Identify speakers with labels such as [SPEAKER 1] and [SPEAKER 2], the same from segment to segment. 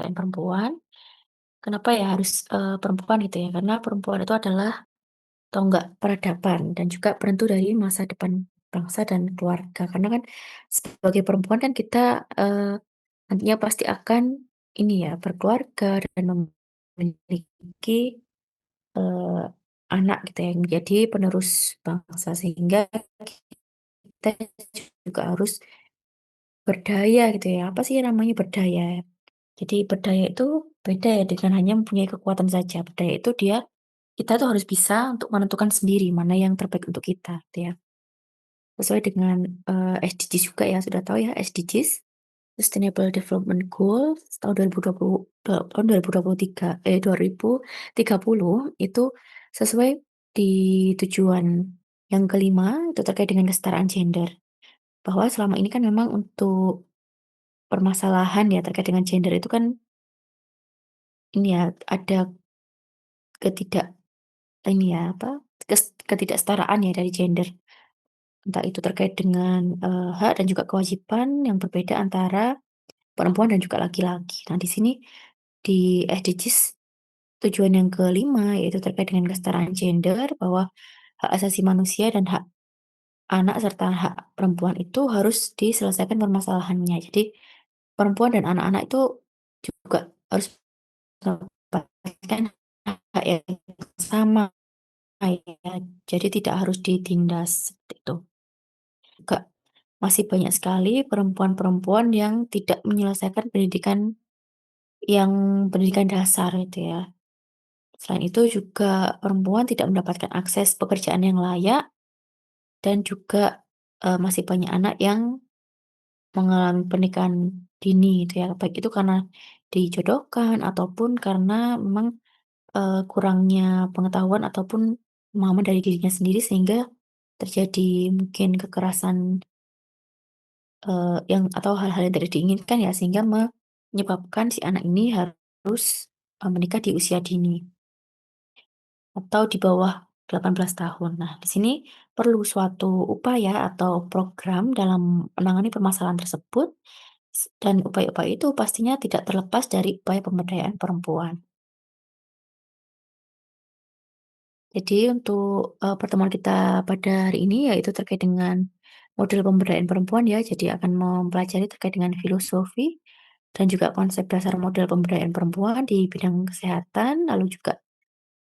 [SPEAKER 1] pemberdayaan perempuan. Kenapa ya harus, perempuan gitu ya, karena perempuan itu adalah tonggak peradaban dan juga penentu dari masa depan bangsa dan keluarga. Karena kan sebagai perempuan kan kita, nantinya pasti akan ini ya, berkeluarga dan memiliki, eee, anak gitu ya, yang menjadi penerus bangsa. Sehingga kita juga harus berdaya gitu ya, apa sih namanya berdaya ya? Jadi berdaya itu beda ya dengan hanya mempunyai kekuatan saja. Berdaya itu kita tuh harus bisa untuk menentukan sendiri mana yang terbaik untuk kita gitu ya. Sesuai dengan, SDGs juga ya, sudah tahu ya SDGs, Sustainable Development Goals tahun 2020 tahun 2023 2030 itu sesuai di tujuan yang kelima itu terkait dengan kesetaraan gender. Bahwa selama ini kan memang untuk permasalahan ya terkait dengan gender itu kan ini ya, ada ketidak ini ya, apa, ketidaksetaraan ya dari gender. Entah itu terkait dengan, hak dan juga kewajiban yang berbeda antara perempuan dan juga laki-laki. Nah, di sini di SDGs tujuan yang kelima yaitu terkait dengan kesetaraan gender bahwa hak asasi manusia dan hak anak serta hak perempuan itu harus diselesaikan permasalahannya. Jadi perempuan dan anak-anak itu juga harus mendapatkan hak yang sama ya, jadi tidak harus ditindas, seperti itu. Juga masih banyak sekali perempuan-perempuan yang tidak menyelesaikan yang pendidikan dasar itu ya. Selain itu juga perempuan tidak mendapatkan akses pekerjaan yang layak dan juga, masih banyak anak yang mengalami pernikahan dini itu ya, baik itu karena dijodohkan ataupun karena memang, kurangnya pengetahuan ataupun pemahaman dari dirinya sendiri sehingga terjadi mungkin kekerasan, yang atau hal-hal yang tidak diinginkan ya, sehingga menyebabkan si anak ini harus, menikah di usia dini atau di bawah 18 tahun. Nah, di sini perlu suatu upaya atau program dalam menangani permasalahan tersebut, dan upaya-upaya itu pastinya tidak terlepas dari upaya pemberdayaan perempuan. Jadi untuk, pertemuan kita pada hari ini yaitu terkait dengan model pemberdayaan perempuan ya, jadi akan mempelajari terkait dengan filosofi dan juga konsep dasar model pemberdayaan perempuan di bidang kesehatan, lalu juga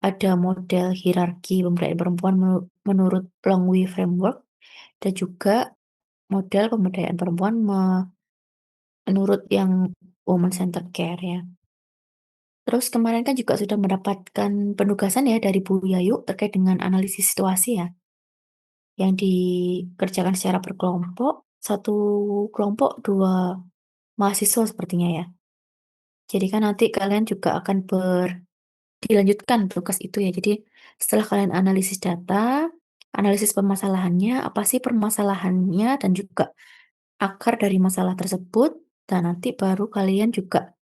[SPEAKER 1] ada model hierarki pemberdayaan perempuan menurut Longwy Framework dan juga model pemberdayaan perempuan menurut yang Woman Centered Care ya. Terus kemarin kan juga sudah mendapatkan penugasan ya dari Bu Yayu terkait dengan analisis situasi ya. Yang dikerjakan secara berkelompok, satu kelompok 2 mahasiswa sepertinya ya. Jadi kan nanti kalian juga akan dilanjutkan tugas itu ya. Jadi setelah kalian analisis data, analisis permasalahannya, apa sih permasalahannya dan juga akar dari masalah tersebut, dan nanti baru kalian juga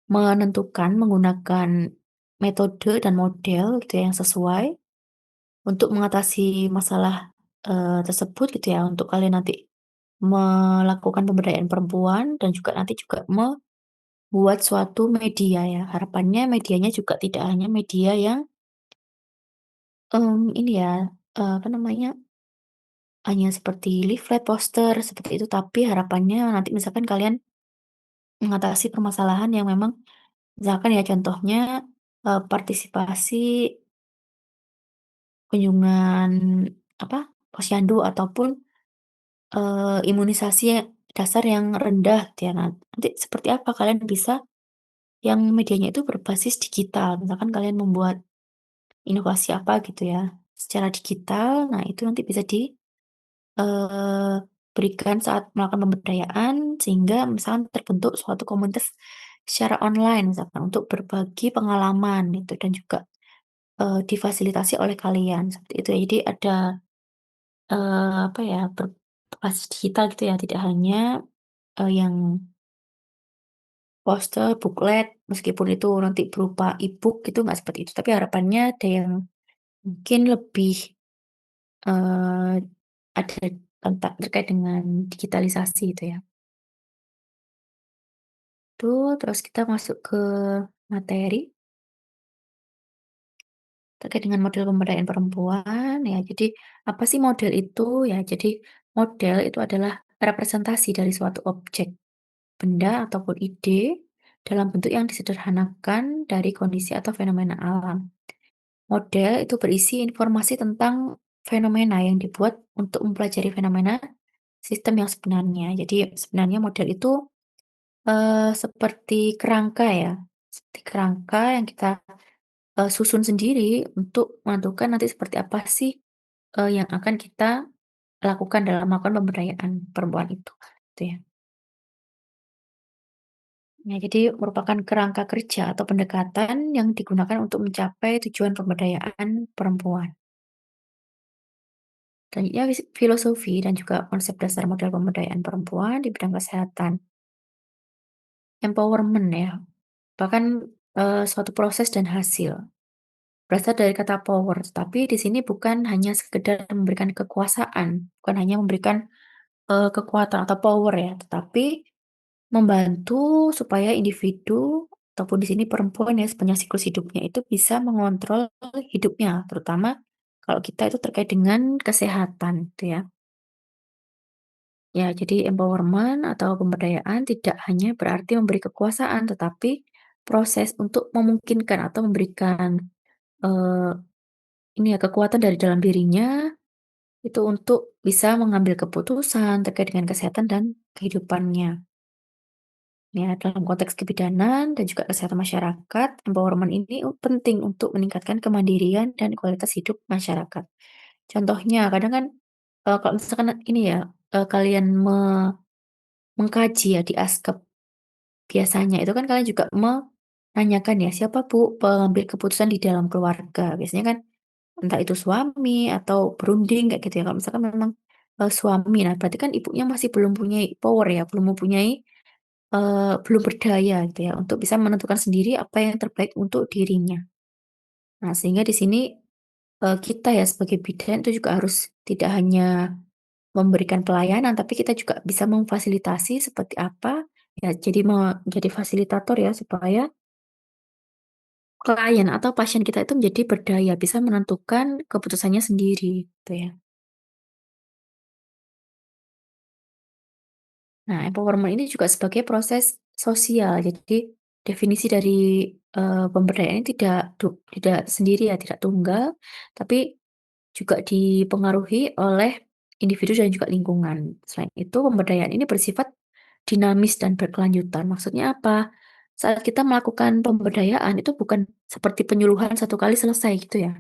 [SPEAKER 1] menentukan menggunakan metode dan model gitu ya yang sesuai untuk mengatasi masalah, tersebut gitu ya, untuk kalian nanti melakukan pemberdayaan perempuan dan juga nanti juga membuat suatu media ya. Harapannya medianya juga tidak hanya media yang, ini ya, apa namanya, hanya seperti leaflet, poster, seperti itu, tapi harapannya nanti misalkan kalian mengatasi permasalahan yang memang misalkan ya contohnya, partisipasi kunjungan apa, posyandu ataupun, imunisasi dasar yang rendah gitu ya. Nah, nanti seperti apa kalian bisa yang medianya itu berbasis digital, misalkan kalian membuat inovasi apa gitu ya, secara digital, nah itu nanti bisa berikan saat melakukan pemberdayaan, sehingga misalkan terbentuk suatu komunitas secara online misalkan untuk berbagi pengalaman itu dan juga, difasilitasi oleh kalian, seperti itu ya. Jadi ada, apa ya, berbasis digital gitu ya, tidak hanya, yang poster, buklet, meskipun itu nanti berupa e-book itu nggak seperti itu, tapi harapannya ada yang mungkin lebih, eee, ada terkait dengan digitalisasi itu ya. terus kita masuk ke materi terkait dengan model pemberdayaan perempuan ya. Jadi, apa sih model itu? Ya, jadi model itu adalah representasi dari suatu objek, benda ataupun ide dalam bentuk yang disederhanakan dari kondisi atau fenomena alam. Model itu berisi informasi tentang fenomena yang dibuat untuk mempelajari fenomena sistem yang sebenarnya. Jadi sebenarnya model itu seperti kerangka ya, seperti kerangka yang kita susun sendiri untuk menentukan nanti seperti apa sih yang akan kita lakukan dalam melakukan pemberdayaan perempuan itu, gitu ya. Nah, jadi merupakan kerangka kerja atau pendekatan yang digunakan untuk mencapai tujuan pemberdayaan perempuan. Selanjutnya filosofi dan juga konsep dasar model pemberdayaan perempuan di bidang kesehatan. Empowerment ya, bahkan suatu proses dan hasil. Berasal dari kata power, tapi di sini bukan hanya sekedar memberikan kekuasaan, bukan hanya memberikan kekuatan atau power ya, tetapi membantu supaya individu ataupun di sini perempuan ya sepanjang siklus hidupnya itu bisa mengontrol hidupnya, terutama kalau kita itu terkait dengan kesehatan gitu ya. Ya, jadi empowerment atau pemberdayaan tidak hanya berarti memberi kekuasaan, tetapi proses untuk memungkinkan atau memberikan eh, ini ya kekuatan dari dalam dirinya itu untuk bisa mengambil keputusan terkait dengan kesehatan dan kehidupannya. Ya, dalam konteks kebidanan dan juga kesehatan masyarakat, empowerment ini penting untuk meningkatkan kemandirian dan kualitas hidup masyarakat. Contohnya, kadang kan kalau misalkan ini ya, kalian mengkaji ya di Askep, biasanya itu kan kalian juga menanyakan ya, siapa Bu pengambil keputusan di dalam keluarga? Biasanya kan entah itu suami atau berunding kayak gitu ya. Kalau misalkan memang suami, nah berarti kan ibunya masih belum punya power ya, belum mempunyai belum berdaya gitu ya, untuk bisa menentukan sendiri apa yang terbaik untuk dirinya. Nah, sehingga di sini, kita ya sebagai bidan itu juga harus tidak hanya memberikan pelayanan, tapi kita juga bisa memfasilitasi seperti apa, ya jadi menjadi fasilitator ya, supaya klien atau pasien kita itu menjadi berdaya, bisa menentukan keputusannya sendiri, gitu ya. Nah, empowerment ini juga sebagai proses sosial. Jadi definisi dari, pemberdayaan ini tidak sendiri ya, tidak tunggal, tapi juga dipengaruhi oleh individu dan juga lingkungan. Selain itu, pemberdayaan ini bersifat dinamis dan berkelanjutan. Maksudnya apa? Saat kita melakukan pemberdayaan itu bukan seperti penyuluhan satu kali selesai gitu ya,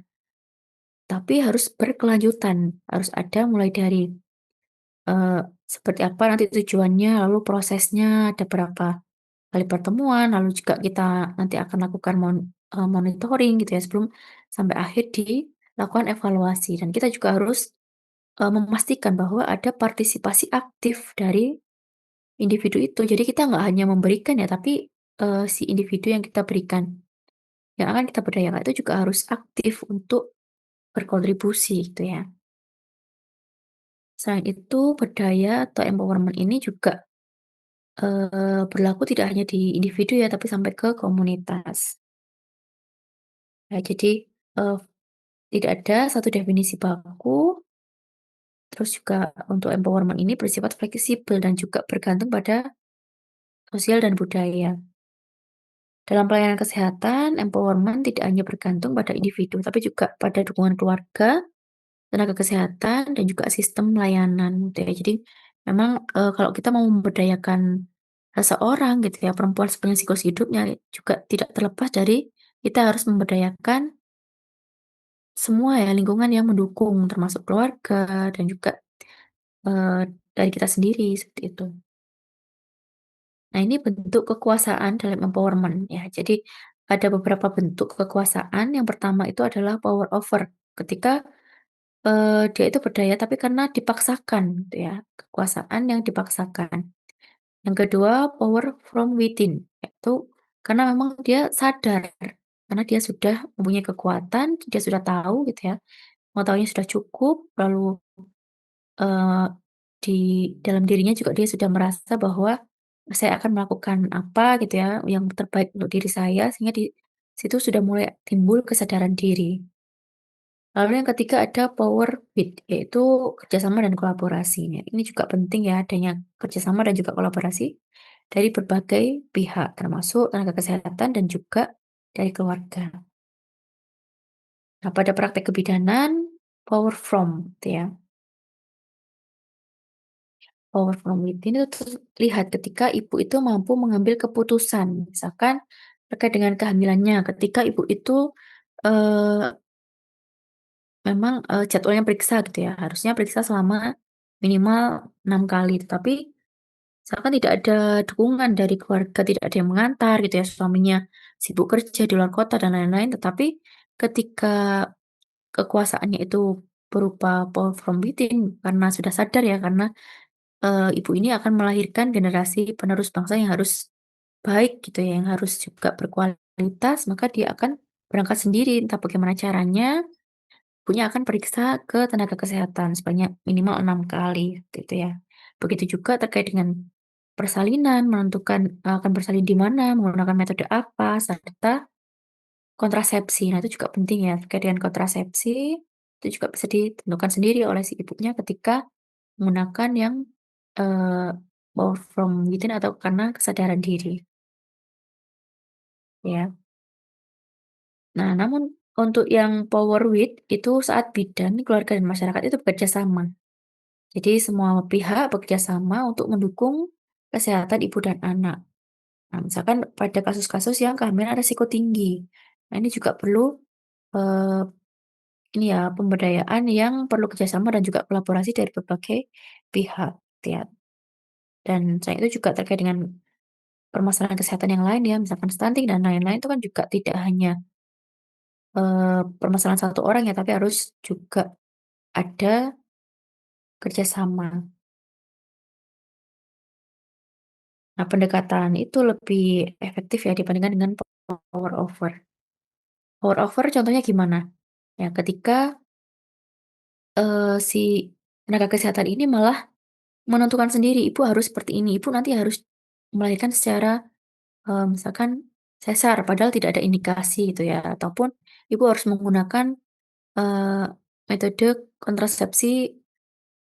[SPEAKER 1] tapi harus berkelanjutan, harus ada mulai dari seperti apa nanti tujuannya, lalu prosesnya, ada berapa kali pertemuan, lalu juga kita nanti akan lakukan monitoring gitu ya sebelum sampai akhir dilakukan evaluasi. Dan kita juga harus, memastikan bahwa ada partisipasi aktif dari individu itu. Jadi kita nggak hanya memberikan ya, tapi, si individu yang kita berikan, yang akan kita berdayakan itu juga harus aktif untuk berkontribusi gitu ya. Selain itu, berdaya atau empowerment ini juga berlaku tidak hanya di individu ya, tapi sampai ke komunitas. Ya, jadi, eee, tidak ada satu definisi baku, terus juga untuk empowerment ini bersifat fleksibel dan juga bergantung pada sosial dan budaya. Dalam pelayanan kesehatan, empowerment tidak hanya bergantung pada individu, tapi juga pada dukungan keluarga, tenaga kesehatan, dan juga sistem layanan gitu ya. Jadi memang, kalau kita mau memberdayakan seseorang gitu ya, perempuan sepanjang siklus hidupnya juga tidak terlepas dari kita harus memberdayakan semua ya lingkungan yang mendukung, termasuk keluarga dan juga, dari kita sendiri, seperti itu. Nah, ini bentuk kekuasaan dalam empowerment ya. Jadi ada beberapa bentuk kekuasaan. Yang pertama itu adalah power over, ketika dia itu berdaya tapi karena dipaksakan gitu ya, kekuasaan yang dipaksakan. Yang kedua, power from within, yaitu karena memang dia sadar, karena dia sudah mempunyai kekuatan, dia sudah tahu gitu ya, pengetahuannya sudah cukup, lalu, eee, di dalam dirinya juga dia sudah merasa bahwa saya akan melakukan apa gitu ya, yang terbaik untuk diri saya, sehingga di situ sudah mulai timbul kesadaran diri. Lalu yang ketiga ada power with, yaitu kerjasama dan kolaborasi. Nah, ini juga penting ya adanya kerjasama dan juga kolaborasi dari berbagai pihak, termasuk tenaga kesehatan dan juga dari keluarga. Nah, pada praktek kebidanan, power from, gitu ya. Power from within itu terlihat ketika ibu itu mampu mengambil keputusan, misalkan terkait dengan kehamilannya, ketika ibu itu memang, jadwalnya periksa gitu ya, harusnya periksa selama minimal 6 kali, tetapi misalkan tidak ada dukungan dari keluarga, tidak ada yang mengantar gitu ya, suaminya sibuk kerja di luar kota dan lain-lain, tetapi ketika kekuasaannya itu berupa power from within, karena sudah sadar ya, karena, ibu ini akan melahirkan generasi penerus bangsa yang harus baik gitu ya, yang harus juga berkualitas, maka dia akan berangkat sendiri, entah bagaimana caranya. Ibunya akan periksa ke tenaga kesehatan sebanyak minimal 6 kali, gitu ya. Begitu juga terkait dengan persalinan, menentukan, akan bersalin di mana, menggunakan metode apa, serta kontrasepsi. Nah, itu juga penting ya, terkait dengan kontrasepsi, itu juga bisa ditentukan sendiri oleh si ibunya ketika menggunakan yang, eee, power from within atau karena kesadaran diri, ya. Nah, namun untuk yang power with, itu saat bidan, keluarga, dan masyarakat itu bekerja sama. Jadi semua pihak bekerja sama untuk mendukung kesehatan ibu dan anak. Nah, misalkan pada kasus-kasus yang kehamilan resiko tinggi. Nah, ini juga perlu eh, ini ya pemberdayaan yang perlu kerjasama dan juga kolaborasi dari berbagai pihak. Ya. Dan selain itu juga terkait dengan permasalahan kesehatan yang lain ya, misalkan stunting dan lain-lain itu kan juga tidak hanya permasalahan satu orang ya, tapi harus juga ada kerjasama. Nah, pendekatan itu lebih efektif ya dibandingkan dengan power over. Pour over contohnya gimana? Ya ketika, si tenaga kesehatan ini malah menentukan sendiri, ibu harus seperti ini, ibu nanti harus melahirkan secara, misalkan sesar padahal tidak ada indikasi gitu ya, ataupun ibu harus menggunakan, eee, metode kontrasepsi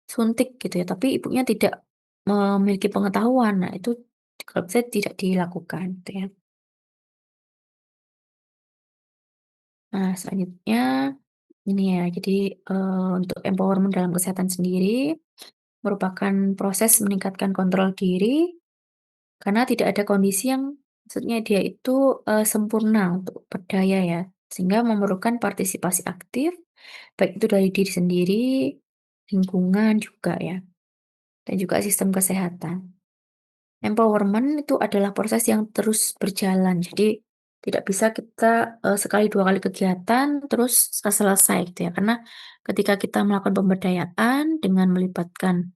[SPEAKER 1] suntik gitu ya, tapi ibunya tidak memiliki pengetahuan. Nah itu kalau bisa tidak dilakukan gitu ya. Nah selanjutnya ini ya, jadi, untuk empowerment dalam kesehatan sendiri merupakan proses meningkatkan kontrol diri, karena tidak ada kondisi yang maksudnya dia itu, sempurna untuk berdaya ya, sehingga memerlukan partisipasi aktif, baik itu dari diri sendiri, lingkungan juga ya, dan juga sistem kesehatan. Empowerment itu adalah proses yang terus berjalan, jadi tidak bisa kita, sekali 2 kali kegiatan terus selesai gitu ya, karena ketika kita melakukan pemberdayaan dengan melibatkan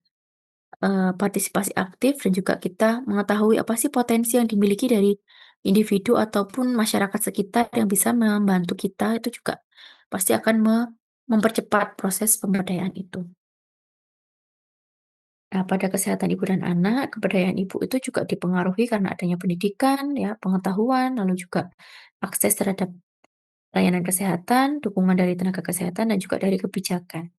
[SPEAKER 1] partisipasi aktif dan juga kita mengetahui apa sih potensi yang dimiliki dari individu ataupun masyarakat sekitar yang bisa membantu kita, itu juga pasti akan mempercepat proses pemberdayaan itu. Nah, pada kesehatan ibu dan anak, keberdayaan ibu itu juga dipengaruhi karena adanya pendidikan, ya, pengetahuan, lalu juga akses terhadap layanan kesehatan, dukungan dari tenaga kesehatan, dan juga dari kebijakan.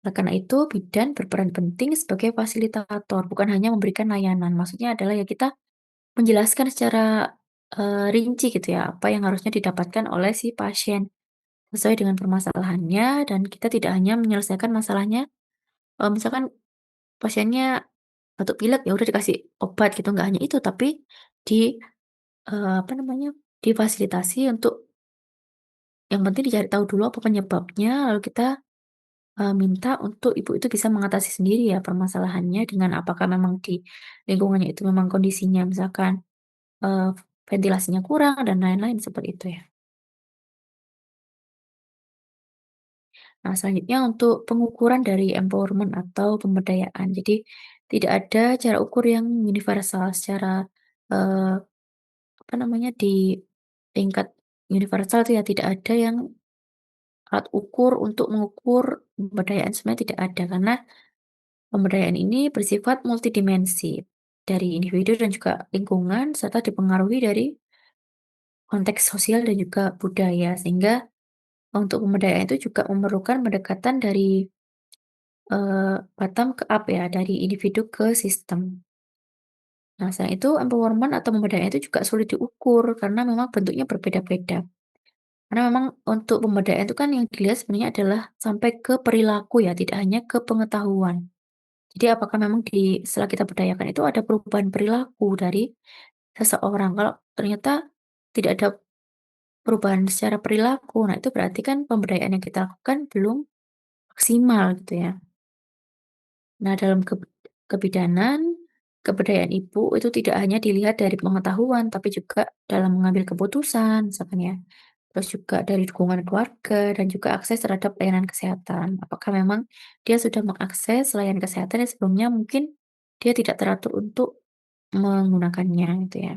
[SPEAKER 1] Oleh karena itu, bidan berperan penting sebagai fasilitator, bukan hanya memberikan layanan. Maksudnya adalah ya kita menjelaskan secara, rinci gitu ya, apa yang harusnya didapatkan oleh si pasien, sesuai dengan permasalahannya dan kita tidak hanya menyelesaikan masalahnya, misalkan pasiennya batuk pilek, ya udah dikasih obat gitu, nggak hanya itu, tapi di, apa namanya, difasilitasi untuk yang penting dicari tahu dulu apa penyebabnya, lalu kita, minta untuk ibu itu bisa mengatasi sendiri ya permasalahannya dengan apakah memang di lingkungannya itu memang kondisinya misalkan Eee, ventilasinya kurang dan lain-lain seperti itu ya. Nah selanjutnya untuk pengukuran dari empowerment atau pemberdayaan. Jadi tidak ada cara ukur yang universal secara, eee, apa namanya, di tingkat universal itu ya tidak ada yang alat ukur untuk mengukur pemberdayaan sebenarnya tidak ada karena pemberdayaan ini bersifat multidimensi. dari individu dan juga lingkungan, serta dipengaruhi dari konteks sosial dan juga budaya. Sehingga untuk pemberdayaan itu juga memerlukan pendekatan dari bottom ke up ya, dari individu ke sistem. Nah, selain itu empowerment atau pemberdayaan itu juga sulit diukur karena memang bentuknya berbeda-beda. Karena memang untuk pemberdayaan itu kan yang dilihat sebenarnya adalah sampai ke perilaku ya, tidak hanya ke pengetahuan. Jadi apakah memang setelah kita berdayakan itu ada perubahan perilaku dari seseorang. Kalau ternyata tidak ada perubahan secara perilaku, nah itu berarti kan pemberdayaan yang kita lakukan belum maksimal gitu ya. Nah, dalam kebidanan, keberdayaan ibu itu tidak hanya dilihat dari pengetahuan, tapi juga dalam mengambil keputusan, misalkan ya. Terus juga dari dukungan keluarga dan juga akses terhadap layanan kesehatan. Apakah memang dia sudah mengakses layanan kesehatan yang sebelumnya mungkin dia tidak teratur untuk menggunakannya gitu ya.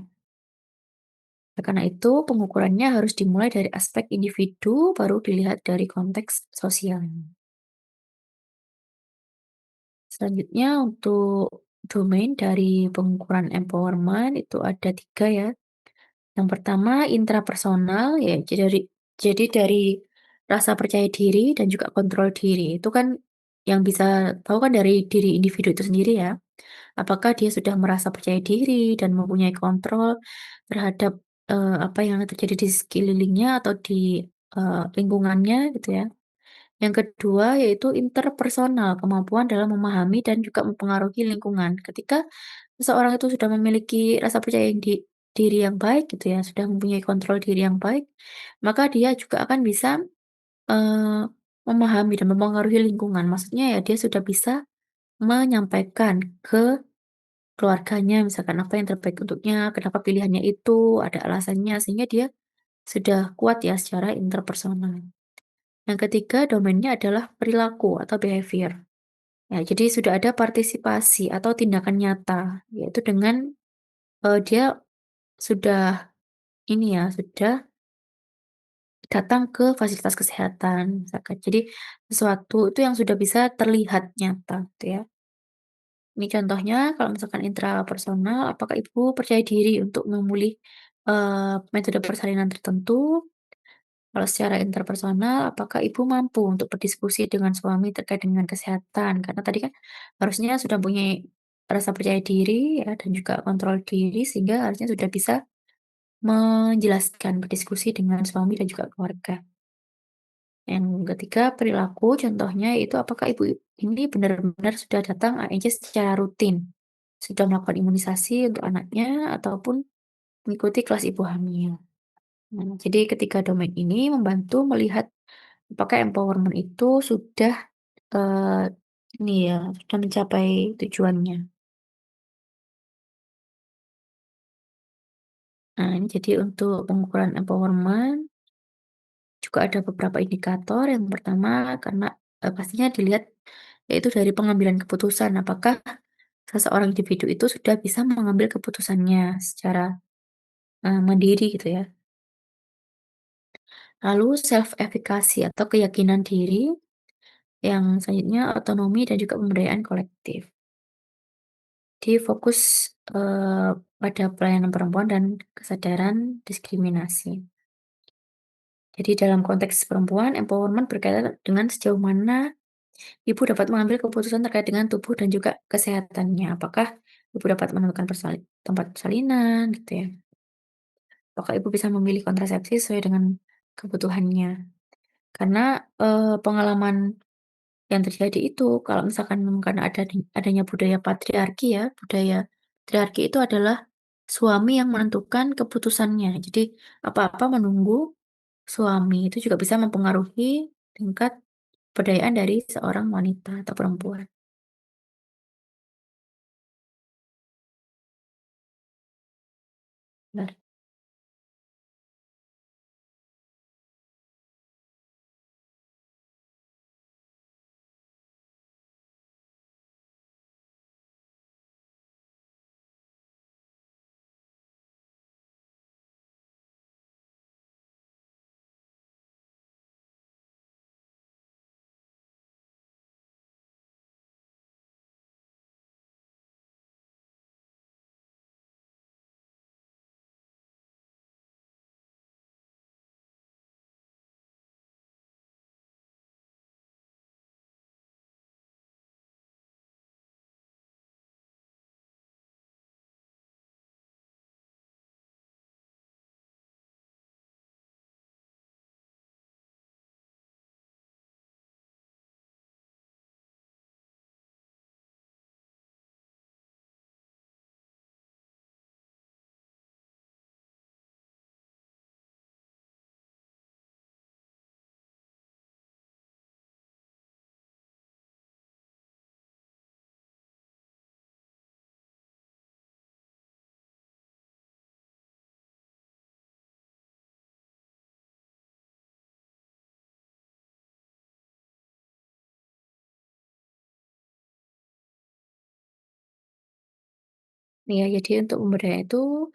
[SPEAKER 1] Nah, karena itu pengukurannya harus dimulai dari aspek individu, baru dilihat dari konteks sosial. Selanjutnya untuk domain dari pengukuran empowerment itu ada 3 ya. Yang pertama intrapersonal ya jadi dari rasa percaya diri dan juga kontrol diri. Itu kan yang bisa tahu kan dari diri individu itu sendiri ya. Apakah dia sudah merasa percaya diri dan mempunyai kontrol terhadap, apa yang terjadi di sekelilingnya atau di, lingkungannya gitu ya. Yang kedua yaitu interpersonal, kemampuan dalam memahami dan juga mempengaruhi lingkungan. Ketika seseorang itu sudah memiliki rasa percaya diri yang baik gitu ya, sudah mempunyai kontrol diri yang baik, maka dia juga akan bisa, eee, memahami dan mempengaruhi lingkungan. Maksudnya ya dia sudah bisa menyampaikan ke keluarganya misalkan apa yang terbaik untuknya, kenapa pilihannya itu, ada alasannya, sehingga dia sudah kuat ya secara interpersonal. Yang ketiga domainnya adalah perilaku atau behavior. Ya, jadi sudah ada partisipasi atau tindakan nyata, yaitu dengan, dia sudah ini ya, sudah datang ke fasilitas kesehatan misalkan. Jadi sesuatu itu yang sudah bisa terlihat nyata gitu ya. Ini contohnya kalau misalkan intrapersonal, apakah ibu percaya diri untuk memilih, metode persalinan tertentu? Kalau secara interpersonal, apakah ibu mampu untuk berdiskusi dengan suami terkait dengan kesehatan? Karena tadi kan harusnya sudah punya rasa percaya diri ya dan juga kontrol diri sehingga harusnya sudah bisa menjelaskan, berdiskusi dengan suami dan juga keluarga. Yang ketiga perilaku, contohnya itu apakah ibu ini benar-benar sudah datang AEJ secara rutin, sudah melakukan imunisasi untuk anaknya ataupun mengikuti kelas ibu hamil. Nah, jadi ketiga domain ini membantu melihat apakah empowerment itu sudah, eee, ini ya, sudah mencapai tujuannya. Nah, ini jadi untuk pengukuran empowerment juga ada beberapa indikator. Yang pertama karena, pastinya dilihat yaitu dari pengambilan keputusan. Apakah seseorang individu itu sudah bisa mengambil keputusannya secara, mandiri gitu ya. Lalu self efficacy atau keyakinan diri, yang selanjutnya otonomi dan juga pemberdayaan kolektif. Jadi fokus, pada pelayanan perempuan dan kesadaran diskriminasi. Jadi dalam konteks perempuan, empowerment berkaitan dengan sejauh mana ibu dapat mengambil keputusan terkait dengan tubuh dan juga kesehatannya. Apakah ibu dapat menentukan tempat persalinan gitu ya. Apakah ibu bisa memilih kontrasepsi sesuai dengan kebutuhannya. Karena, pengalaman yang terjadi itu kalau misalkan memang karena adanya budaya patriarki ya, budaya patriarki itu adalah suami yang menentukan keputusannya. Jadi apa-apa menunggu suami, itu juga bisa mempengaruhi tingkat pemberdayaan dari seorang wanita atau perempuan. Benar. Ya, jadi untuk pemberdayaan itu,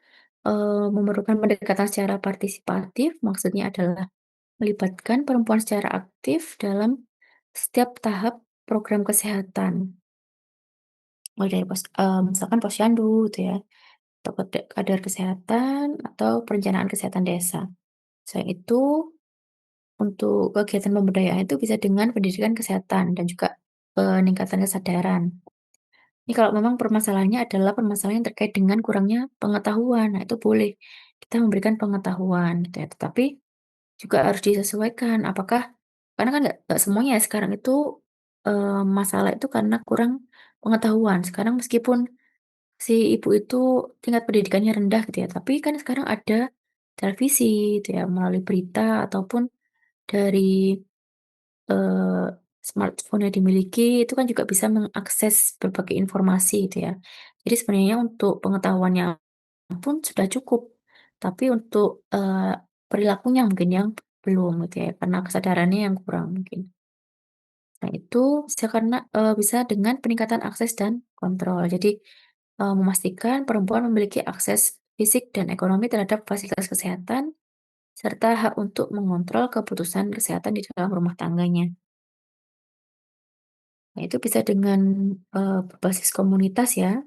[SPEAKER 1] memerlukan pendekatan secara partisipatif, maksudnya adalah melibatkan perempuan secara aktif dalam setiap tahap program kesehatan, mulai dari misalkan posyandu gitu ya, atau kadar kesehatan, atau perencanaan kesehatan desa. Selain itu, untuk kegiatan pemberdayaan itu bisa dengan pendidikan kesehatan dan juga peningkatan kesadaran. Ini kalau memang permasalahannya adalah permasalahan yang terkait dengan kurangnya pengetahuan, nah itu boleh kita memberikan pengetahuan gitu ya, tetapi juga harus disesuaikan apakah karena kan nggak semuanya ya sekarang itu, masalah itu karena kurang pengetahuan. Sekarang meskipun si ibu itu tingkat pendidikannya rendah gitu ya, tapi kan sekarang ada televisi gitu ya, melalui berita ataupun dari Eee, smartphone yang dimiliki itu kan juga bisa mengakses berbagai informasi gitu ya. Jadi sebenarnya untuk pengetahuannya pun sudah cukup, tapi untuk, perilakunya mungkin yang belum gitu ya, karena kesadarannya yang kurang mungkin. Nah itu bisa dengan peningkatan akses dan kontrol. Jadi, memastikan perempuan memiliki akses fisik dan ekonomi terhadap fasilitas kesehatan, serta hak untuk mengontrol keputusan kesehatan di dalam rumah tangganya. Nah, itu bisa dengan, berbasis komunitas ya,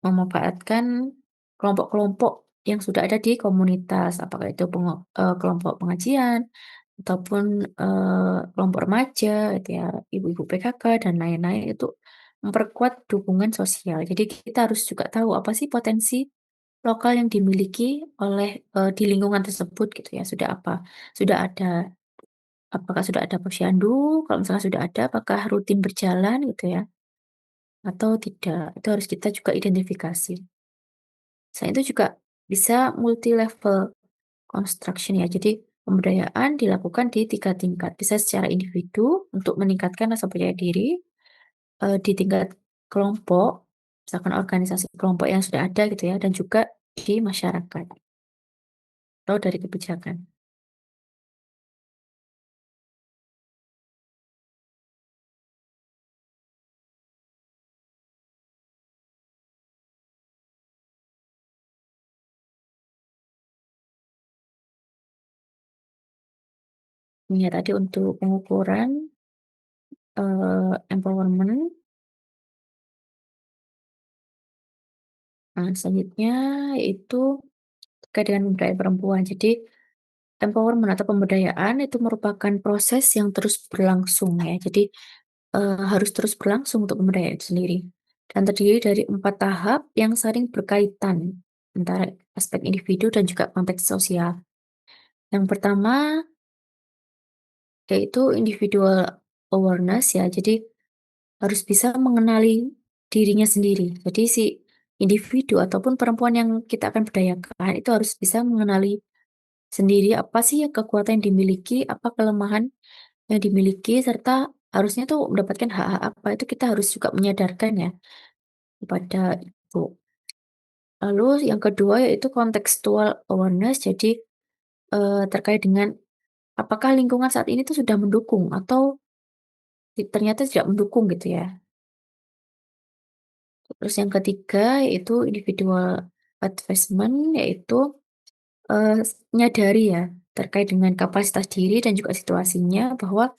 [SPEAKER 1] memanfaatkan kelompok-kelompok yang sudah ada di komunitas, apakah itu kelompok pengajian, ataupun, kelompok remaja gitu ya, ibu-ibu PKK dan lain-lain, itu memperkuat dukungan sosial. Jadi kita harus juga tahu apa sih potensi lokal yang dimiliki oleh, di lingkungan tersebut gitu ya, sudah ada apakah sudah ada posyandu, kalau misalnya sudah ada, apakah rutin berjalan gitu ya. Atau tidak, itu harus kita juga identifikasi. Selain itu juga bisa multi level construction ya, jadi pemberdayaan dilakukan di 3 tingkat, bisa secara individu untuk meningkatkan rasa percaya diri, di tingkat kelompok, misalkan organisasi kelompok yang sudah ada gitu ya, dan juga di masyarakat atau dari kebijakan. Ya tadi untuk pengukuran, empowerment, selanjutnya yaitu terkait dengan pemberdayaan perempuan. Jadi empowerment atau pemberdayaan itu merupakan proses yang terus berlangsung ya. Jadi, harus terus berlangsung untuk pemberdayaan itu sendiri. Dan terdiri dari 4 tahap yang saling berkaitan antara aspek individu dan juga konteks sosial. Yang pertama yaitu individual awareness ya. Jadi harus bisa mengenali dirinya sendiri. Jadi si individu ataupun perempuan yang kita akan berdayakan itu harus bisa mengenali sendiri apa sih ya kekuatan yang dimiliki, apa kelemahan yang dimiliki, serta harusnya tuh mendapatkan hak-hak apa, itu kita harus juga menyadarkan ya kepada ibu. Lalu yang kedua yaitu contextual awareness, jadi, terkait dengan apakah lingkungan saat ini tuh sudah mendukung atau ternyata tidak mendukung gitu ya. Terus yang ketiga yaitu individual advancement, yaitu, nyadari ya terkait dengan kapasitas diri dan juga situasinya bahwa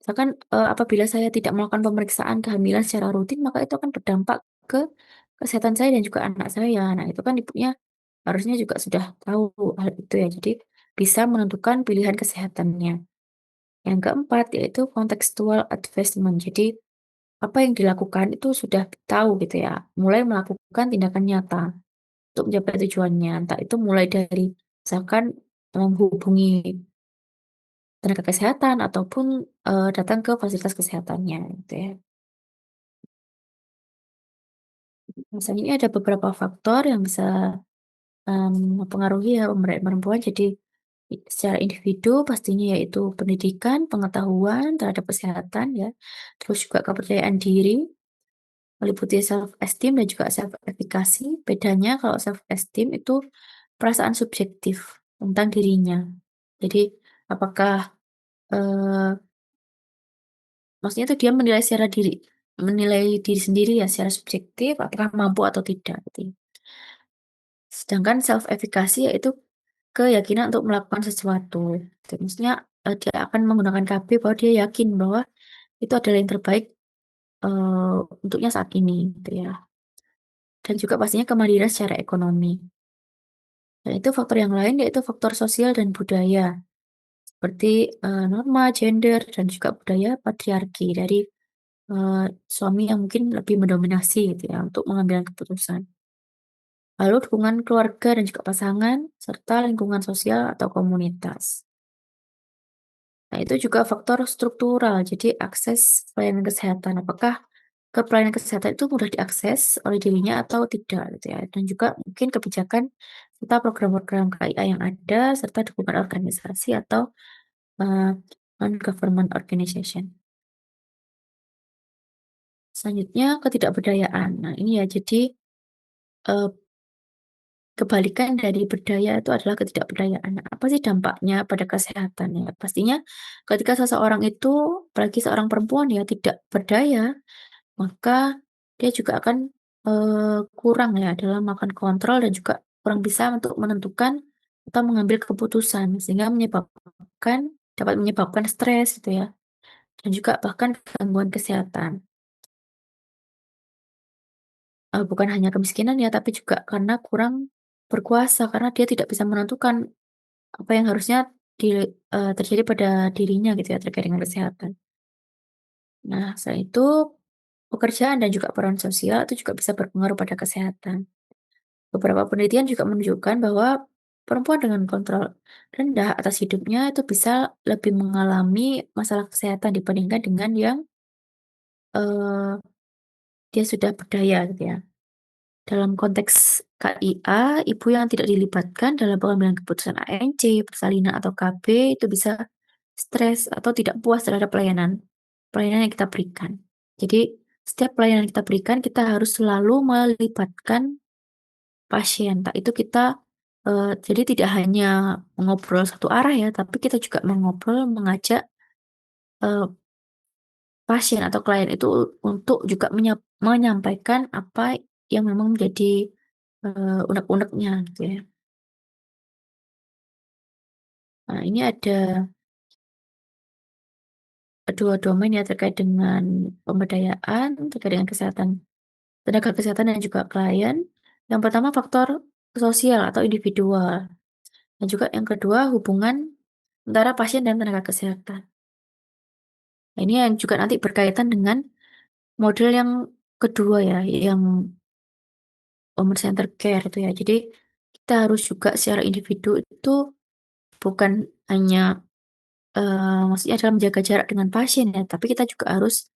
[SPEAKER 1] misalkan, apabila saya tidak melakukan pemeriksaan kehamilan secara rutin, maka itu akan berdampak ke kesehatan saya dan juga anak saya. Nah, itu kan ibunya harusnya juga sudah tahu hal itu ya, jadi bisa menentukan pilihan kesehatannya. Yang keempat, yaitu contextual advancement. Jadi, apa yang dilakukan itu sudah tahu gitu ya, mulai melakukan tindakan nyata untuk mencapai tujuannya. Entah itu mulai dari misalkan menghubungi tenaga kesehatan ataupun, datang ke fasilitas kesehatannya gitu ya. Misalnya ini ada beberapa faktor yang bisa, mempengaruhi ya pemberdayaan perempuan. Jadi, secara individu pastinya yaitu pendidikan, pengetahuan terhadap kesehatan ya, terus juga kepercayaan diri, meliputi self esteem dan juga self efficacy. Bedanya kalau self esteem itu perasaan subjektif tentang dirinya. Jadi, apakah, eee, maksudnya itu dia menilai secara diri. menilai diri sendiri ya secara subjektif apakah mampu atau tidak gitu ya. Sedangkan self efficacy yaitu keyakinan untuk melakukan sesuatu gitu. Maksudnya, dia akan menggunakan KB bahwa dia yakin bahwa itu adalah yang terbaik, untuknya saat ini gitu ya. Dan juga pastinya kemandirian secara ekonomi. Dan itu faktor yang lain yaitu faktor sosial dan budaya. Seperti, norma, gender, dan juga budaya patriarki dari, suami yang mungkin lebih mendominasi gitu ya untuk mengambil keputusan. Lalu dukungan keluarga dan juga pasangan, serta lingkungan sosial atau komunitas. Nah, itu juga faktor struktural, jadi akses pelayanan kesehatan. Apakah ke pelayanan kesehatan itu mudah diakses oleh dirinya atau tidak gitu ya. Dan juga mungkin kebijakan serta program-program KIA yang ada, serta dukungan organisasi atau non-government organization. Selanjutnya ketidakberdayaan. Nah ini ya jadi eh, kebalikan dari berdaya itu adalah ketidakberdayaan. Nah, apa sih dampaknya pada kesehatan ya? Pastinya ketika seseorang itu, apalagi seorang perempuan ya tidak berdaya, maka dia juga akan kurang ya dalam melakukan kontrol dan juga kurang bisa untuk menentukan atau mengambil keputusan sehingga dapat menyebabkan stres gitu ya dan juga bahkan gangguan kesehatan. Bukan hanya kemiskinan ya, tapi juga karena kurang berkuasa, karena dia tidak bisa menentukan apa yang harusnya terjadi pada dirinya gitu ya, terkait dengan kesehatan. Nah, selain itu, pekerjaan dan juga peran sosial itu juga bisa berpengaruh pada kesehatan. Beberapa penelitian juga menunjukkan bahwa perempuan dengan kontrol rendah atas hidupnya itu bisa lebih mengalami masalah kesehatan dibandingkan dengan yang, eee, dia sudah berdaya gitu ya. Dalam konteks KIA, ibu yang tidak dilibatkan dalam pengambilan keputusan ANC, persalinan atau KB itu bisa stres atau tidak puas terhadap pelayanan pelayanan yang kita berikan. Jadi, setiap pelayanan yang kita berikan, kita harus selalu melibatkan pasien. Tak itu kita jadi tidak hanya mengobrol satu arah ya, tapi kita juga mengobrol, mengajak eee, pasien atau klien itu untuk juga menyampaikan apa yang memang menjadi unek-uneknya gitu ya. Nah, ini ada 2 domain ya terkait dengan pemberdayaan, terkait dengan kesehatan tenaga kesehatan dan juga klien. Yang pertama faktor sosial atau individual, dan juga yang kedua hubungan antara pasien dan tenaga kesehatan. Nah, ini yang juga nanti berkaitan dengan model yang kedua ya, yang women centered care itu ya. Jadi kita harus juga secara individu itu bukan hanya maksudnya adalah menjaga jarak dengan pasien ya, tapi kita juga harus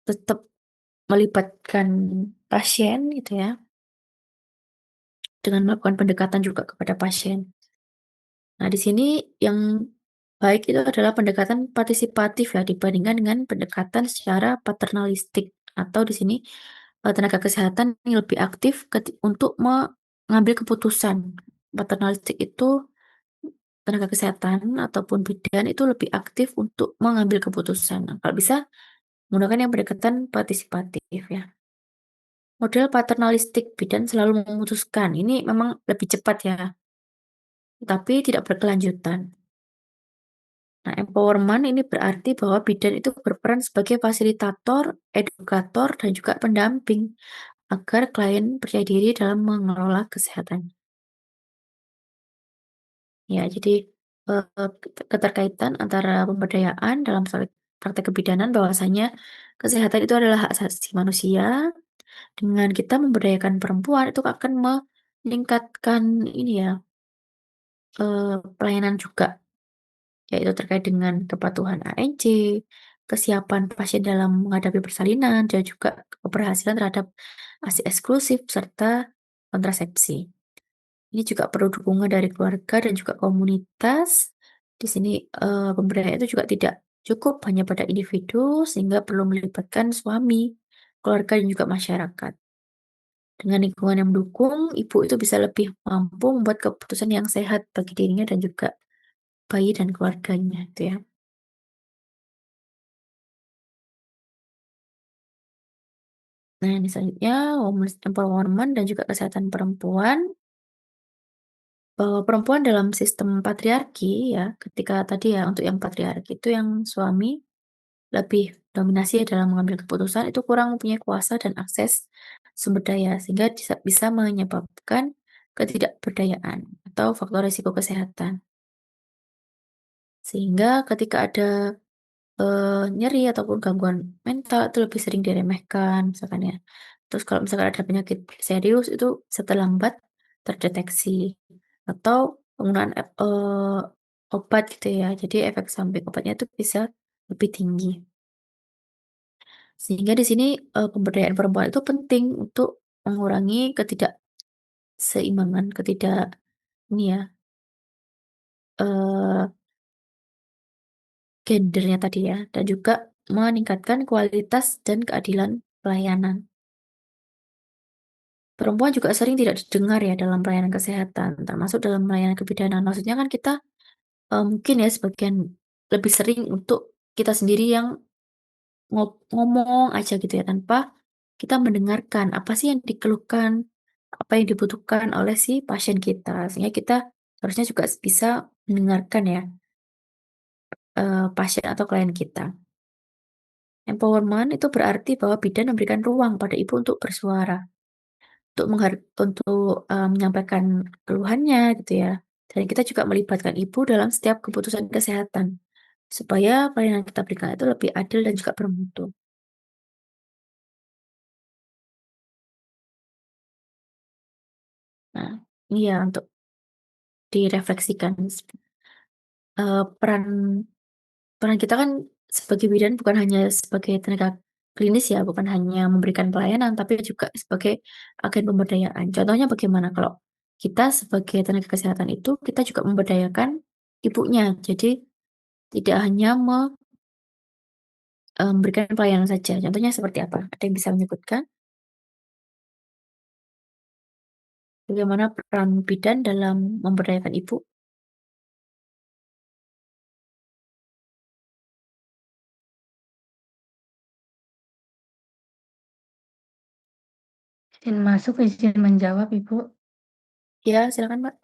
[SPEAKER 1] tetap melibatkan pasien gitu ya, dengan melakukan pendekatan juga kepada pasien. Nah, di sini yang baik itu adalah pendekatan partisipatif ya, dibandingkan dengan pendekatan secara paternalistik, atau di sini, tenaga kesehatan yang lebih aktif untuk mengambil keputusan. Paternalistik itu tenaga kesehatan ataupun bidan itu lebih aktif untuk mengambil keputusan. Nah, kalau bisa menggunakan yang pendekatan partisipatif ya. Model paternalistik, bidan selalu memutuskan. Ini memang lebih cepat ya, tapi tidak berkelanjutan. Nah, empowerment ini berarti bahwa bidan itu berperan sebagai fasilitator, edukator, dan juga pendamping agar klien percaya diri dalam mengelola kesehatan. Ya, jadi keterkaitan antara pemberdayaan dalam praktek kebidanan bahwasanya kesehatan itu adalah hak asasi manusia. Dengan kita memberdayakan perempuan itu akan meningkatkan ini ya, pelayanan juga, yaitu terkait dengan kepatuhan ANC, kesiapan pasien dalam menghadapi persalinan, dan juga keberhasilan terhadap ASI eksklusif serta kontrasepsi. Ini juga perlu dukungan dari keluarga dan juga komunitas. Di sini, pemberdayaan itu juga tidak cukup hanya pada individu, sehingga perlu melibatkan suami, keluarga, dan juga masyarakat. Dengan lingkungan yang mendukung, ibu itu bisa lebih mampu membuat keputusan yang sehat bagi dirinya dan juga bayi dan keluarganya, itu ya. Nah, ini selanjutnya women's empowerment dan juga kesehatan perempuan, bahwa perempuan dalam sistem patriarki ya, ketika tadi ya untuk yang patriarki itu yang suami lebih dominasi dalam mengambil keputusan, itu kurang mempunyai kuasa dan akses sumber daya, sehingga bisa menyebabkan ketidakberdayaan atau faktor risiko kesehatan. Sehingga ketika ada nyeri ataupun gangguan mental itu lebih sering diremehkan misalkan ya. Terus kalau misalkan ada penyakit serius itu terlambat terdeteksi atau penggunaan obat gitu ya. Jadi efek samping obatnya itu bisa lebih tinggi. Sehingga di sini, pemberdayaan perempuan itu penting untuk mengurangi ketidakseimbangan, ini ya, eee, gendernya tadi ya, dan juga meningkatkan kualitas dan keadilan pelayanan. Perempuan juga sering tidak didengar ya dalam pelayanan kesehatan, termasuk dalam pelayanan kebidanan. Maksudnya kan kita, mungkin ya sebagian lebih sering untuk kita sendiri yang ngomong aja gitu ya, tanpa kita mendengarkan apa sih yang dikeluhkan, apa yang dibutuhkan oleh si pasien kita. Sehingga kita harusnya juga bisa mendengarkan ya, pasien atau klien kita. Empowerment itu berarti bahwa bidan memberikan ruang pada ibu untuk bersuara. Menyampaikan keluhannya gitu ya, dan kita juga melibatkan ibu dalam setiap keputusan kesehatan, supaya pelayanan kita berikan itu lebih adil dan juga bermutu. Nah, iya untuk direfleksikan, peran peran kita kan sebagai bidan bukan hanya sebagai tenaga klinis ya, bukan hanya memberikan pelayanan, tapi juga sebagai agen pemberdayaan. Contohnya bagaimana kalau kita sebagai tenaga kesehatan itu, kita juga memberdayakan ibunya. Jadi tidak hanya memberikan pelayanan saja, contohnya seperti apa? Ada yang bisa menyebutkan bagaimana peran bidan dalam memberdayakan ibu?
[SPEAKER 2] Izin masuk, izin menjawab, Ibu.
[SPEAKER 1] Ya, silakan, Mbak.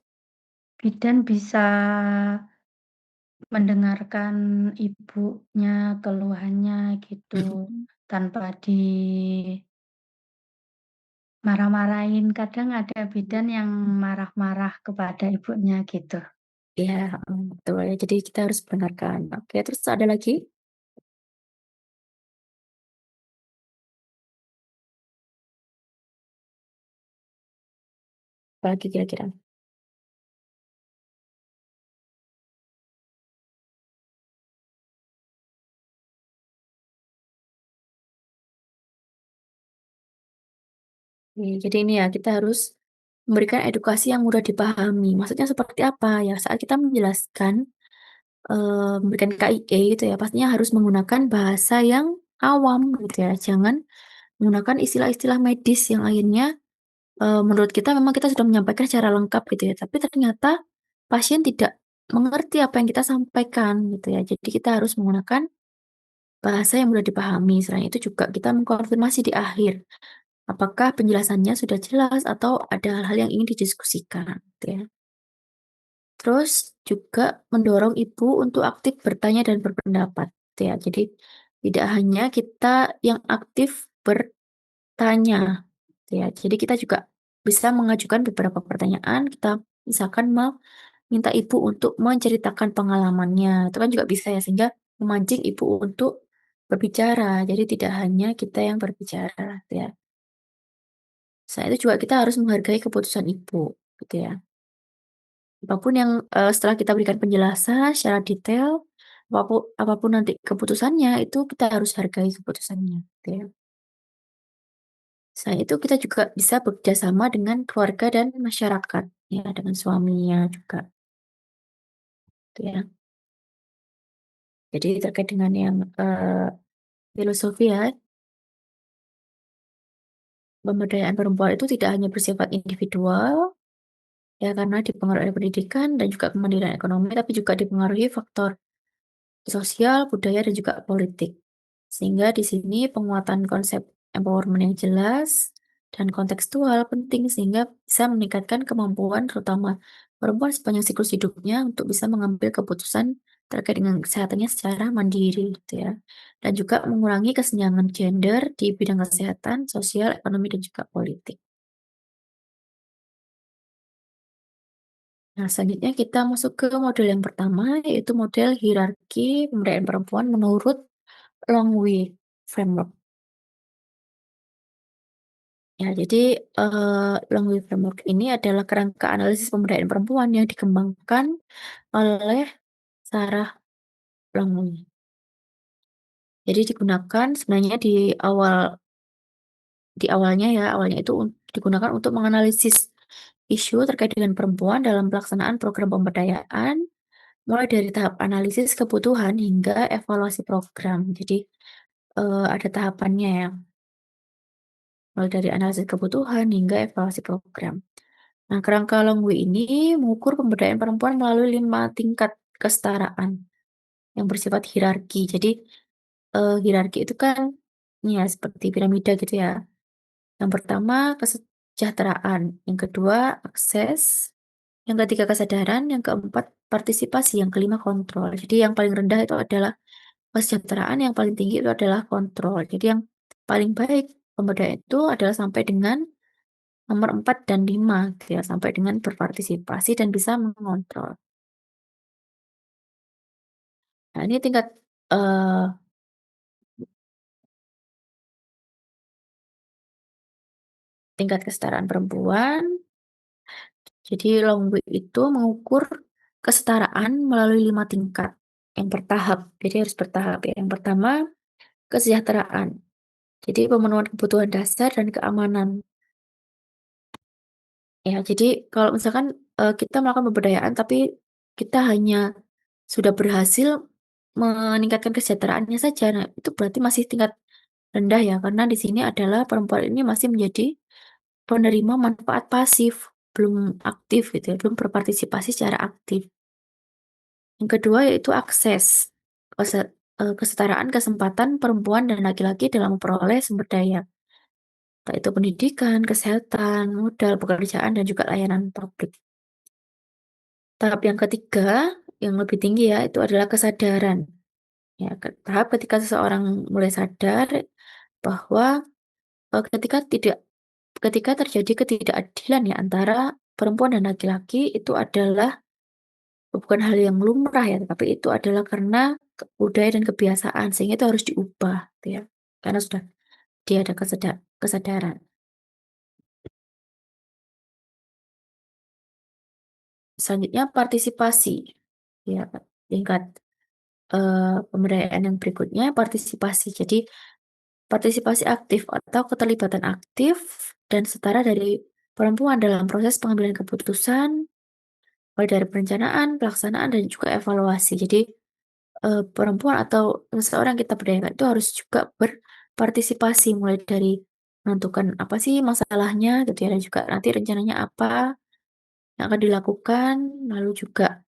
[SPEAKER 2] Bidan bisa mendengarkan ibunya, keluhannya gitu,
[SPEAKER 1] Mhm.
[SPEAKER 2] tanpa dimarah-marahin. Kadang ada bidan yang marah-marah kepada ibunya gitu.
[SPEAKER 1] Iya, betul ya, jadi kita harus mendengarkan. Oke, terus ada lagi? Apalagi kira-kira? Jadi ini ya, kita harus memberikan edukasi yang mudah dipahami. Maksudnya seperti apa? Ya saat kita menjelaskan, memberikan KIE gitu ya, pastinya harus menggunakan bahasa yang awam gitu ya. Jangan menggunakan istilah-istilah medis yang akhirnya, menurut kita memang kita sudah menyampaikan secara lengkap gitu ya, tapi ternyata pasien tidak mengerti apa yang kita sampaikan gitu ya. Jadi kita harus menggunakan bahasa yang mudah dipahami. Selain itu juga kita mengkonfirmasi di akhir, apakah penjelasannya sudah jelas atau ada hal-hal yang ingin didiskusikan gitu ya. Terus juga mendorong ibu untuk aktif bertanya dan berpendapat gitu ya. Jadi tidak hanya kita yang aktif bertanya gitu ya. Jadi kita juga bisa mengajukan beberapa pertanyaan, kita misalkan meminta ibu untuk menceritakan pengalamannya, itu kan juga bisa ya, sehingga memancing ibu untuk berbicara, jadi tidak hanya kita yang berbicara, gitu ya. Selain itu juga kita harus menghargai keputusan ibu, gitu ya. Apapun yang, setelah kita berikan penjelasan secara detail, apapun nanti keputusannya, itu kita harus hargai keputusannya, gitu ya. Selain itu kita juga bisa bekerja sama dengan keluarga dan masyarakat, ya, dengan suaminya juga, gitu ya. Jadi terkait dengan yang, filosofi ya, pemberdayaan perempuan itu tidak hanya bersifat individual, ya karena dipengaruhi oleh pendidikan dan juga kemandirian ekonomi, tapi juga dipengaruhi faktor sosial, budaya, dan juga politik. Sehingga di sini penguatan konsep empowerment yang jelas dan kontekstual penting sehingga bisa meningkatkan kemampuan terutama perempuan sepanjang siklus hidupnya untuk bisa mengambil keputusan terkait dengan kesehatannya secara mandiri gitu ya. Dan juga mengurangi kesenjangan gender di bidang kesehatan, sosial, ekonomi, dan juga politik. Nah, selanjutnya kita masuk ke model yang pertama, yaitu model hierarki pemberdayaan perempuan menurut Longwy Framework. Ya, jadi Longwy Framework ini adalah kerangka analisis pemberdayaan perempuan yang dikembangkan oleh Sarah Longwy. Jadi digunakan sebenarnya di awalnya ya, awalnya itu digunakan untuk menganalisis isu terkait dengan perempuan dalam pelaksanaan program pemberdayaan, mulai dari tahap analisis kebutuhan hingga evaluasi program. Jadi ada tahapannya ya, mulai dari analisis kebutuhan hingga evaluasi program. Nah, kerangka Longwy ini mengukur pemberdayaan perempuan melalui 5 tingkat kesetaraan yang bersifat hierarki. Jadi, hierarki itu kan ya seperti piramida gitu ya. Yang pertama kesejahteraan, yang kedua akses, yang ketiga kesadaran, yang keempat partisipasi, yang kelima kontrol. Jadi yang paling rendah itu adalah kesejahteraan, yang paling tinggi itu adalah kontrol. Jadi yang paling baik pemberdayaan itu adalah sampai dengan nomor 4 dan 5 gitu ya, sampai dengan berpartisipasi dan bisa mengontrol. Nah, ini eee, tingkat kesetaraan perempuan. Jadi Longwy itu mengukur kesetaraan melalui 5 tingkat yang bertahap. Jadi harus bertahap ya. Yang pertama, kesejahteraan. Jadi pemenuhan kebutuhan dasar dan keamanan. Ya, jadi kalau misalkan, kita melakukan pemberdayaan tapi kita hanya sudah berhasil meningkatkan kesejahteraannya saja, nah itu berarti masih tingkat rendah ya, karena di sini adalah perempuan ini masih menjadi penerima manfaat pasif, belum aktif gitu ya, belum berpartisipasi secara aktif. Yang kedua yaitu akses, kesetaraan kesempatan perempuan dan laki-laki dalam memperoleh sumber daya, entah itu pendidikan, kesehatan, modal, pekerjaan, dan juga layanan publik. Tahap yang ketiga, yang lebih tinggi ya, itu adalah kesadaran. Ya, tahap ketika seseorang mulai sadar bahwa ketika terjadi ketidakadilan ya antara perempuan dan laki-laki itu adalah bukan hal yang lumrah ya, tapi itu adalah karena budaya dan kebiasaan sehingga itu harus diubah gitu ya. Karena sudah dia ada kesadaran. Selanjutnya partisipasi. Ya, tingkat pemberdayaan yang berikutnya partisipasi. Jadi partisipasi aktif atau keterlibatan aktif dan setara dari perempuan dalam proses pengambilan keputusan, mulai dari perencanaan, pelaksanaan, dan juga evaluasi. Jadi, perempuan atau seseorang yang kita berdayakan itu harus juga berpartisipasi, mulai dari menentukan apa sih masalahnya gitu ya, dan juga nanti rencananya apa yang akan dilakukan, lalu juga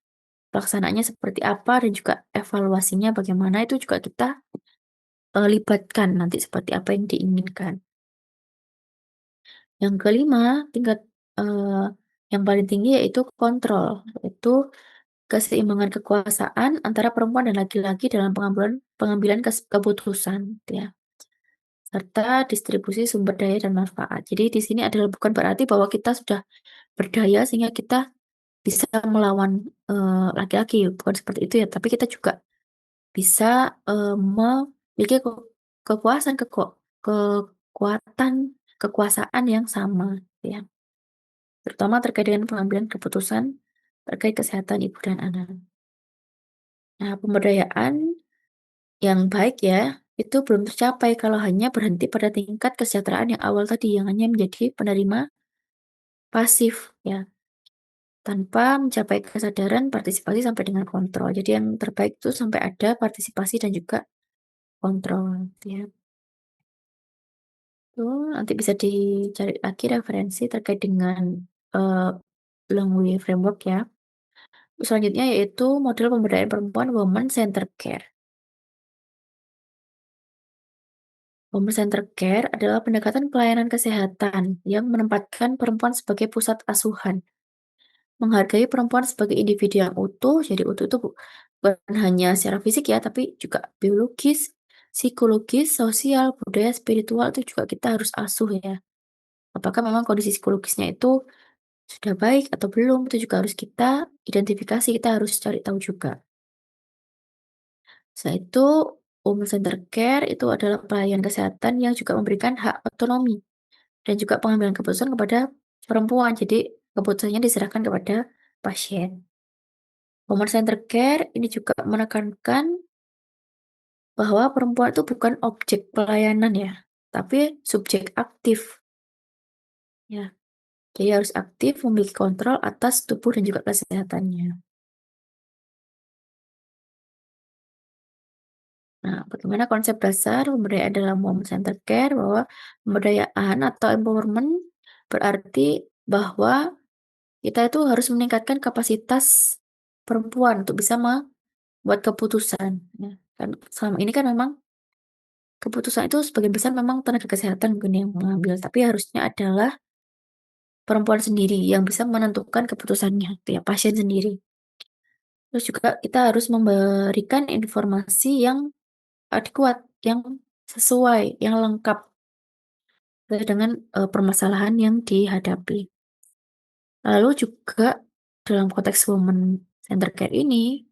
[SPEAKER 1] pelaksanaannya seperti apa, dan juga evaluasinya bagaimana, itu juga kita, libatkan nanti seperti apa yang diinginkan. Yang kelima, tingkat, eee, yang paling tinggi yaitu kontrol, yaitu keseimbangan kekuasaan antara perempuan dan laki-laki dalam pengambilan pengambilan keputusan, gitu ya, serta distribusi sumber daya dan manfaat. Jadi di sini adalah bukan berarti bahwa kita sudah berdaya sehingga kita bisa melawan, laki-laki, bukan seperti itu ya, tapi kita juga bisa, memiliki kekuasaan, kekuatan, kekuasaan yang sama, gitu ya. Terutama terkait dengan pengambilan keputusan terkait kesehatan ibu dan anak. Nah, pemberdayaan yang baik ya, itu belum tercapai kalau hanya berhenti pada tingkat kesejahteraan yang awal tadi, yang hanya menjadi penerima pasif ya, tanpa mencapai kesadaran partisipasi sampai dengan kontrol. Jadi yang terbaik itu sampai ada partisipasi dan juga kontrol gitu ya. Itu nanti bisa dicari lagi referensi terkait dengan eh, Longwy Framework ya. Selanjutnya yaitu model pemberdayaan perempuan Women Centered Care. Women Centered Care adalah pendekatan pelayanan kesehatan yang menempatkan perempuan sebagai pusat asuhan, menghargai perempuan sebagai individu yang utuh. Jadi utuh itu bukan hanya secara fisik ya, tapi juga biologis, psikologis, sosial, budaya, spiritual itu juga kita harus asuh ya. Apakah memang kondisi psikologisnya itu sudah baik atau belum, itu juga harus kita identifikasi, kita harus cari tahu juga. Selain itu, Women Centered Care itu adalah pelayanan kesehatan yang juga memberikan hak otonomi dan juga pengambilan keputusan kepada perempuan. Jadi keputusannya diserahkan kepada pasien. Women Centered Care ini juga menekankan bahwa perempuan itu bukan objek pelayanan ya, tapi subjek aktif ya. Jadi harus aktif memiliki kontrol atas tubuh dan juga kesehatannya. Nah, bagaimana konsep dasar pemberdayaan dalam Women Centered Care bahwa pemberdayaan atau empowerment berarti bahwa kita itu harus meningkatkan kapasitas perempuan untuk bisa membuat keputusan. Ya. Kan selama ini kan memang keputusan itu sebagian besar memang tenaga kesehatan mungkin yang mengambil, tapi harusnya adalah perempuan sendiri yang bisa menentukan keputusannya, gitu ya, pasien sendiri. Terus juga kita harus memberikan informasi yang adekuat, yang sesuai, yang lengkap sesuai dengan permasalahan yang dihadapi. Lalu juga dalam konteks women center care ini,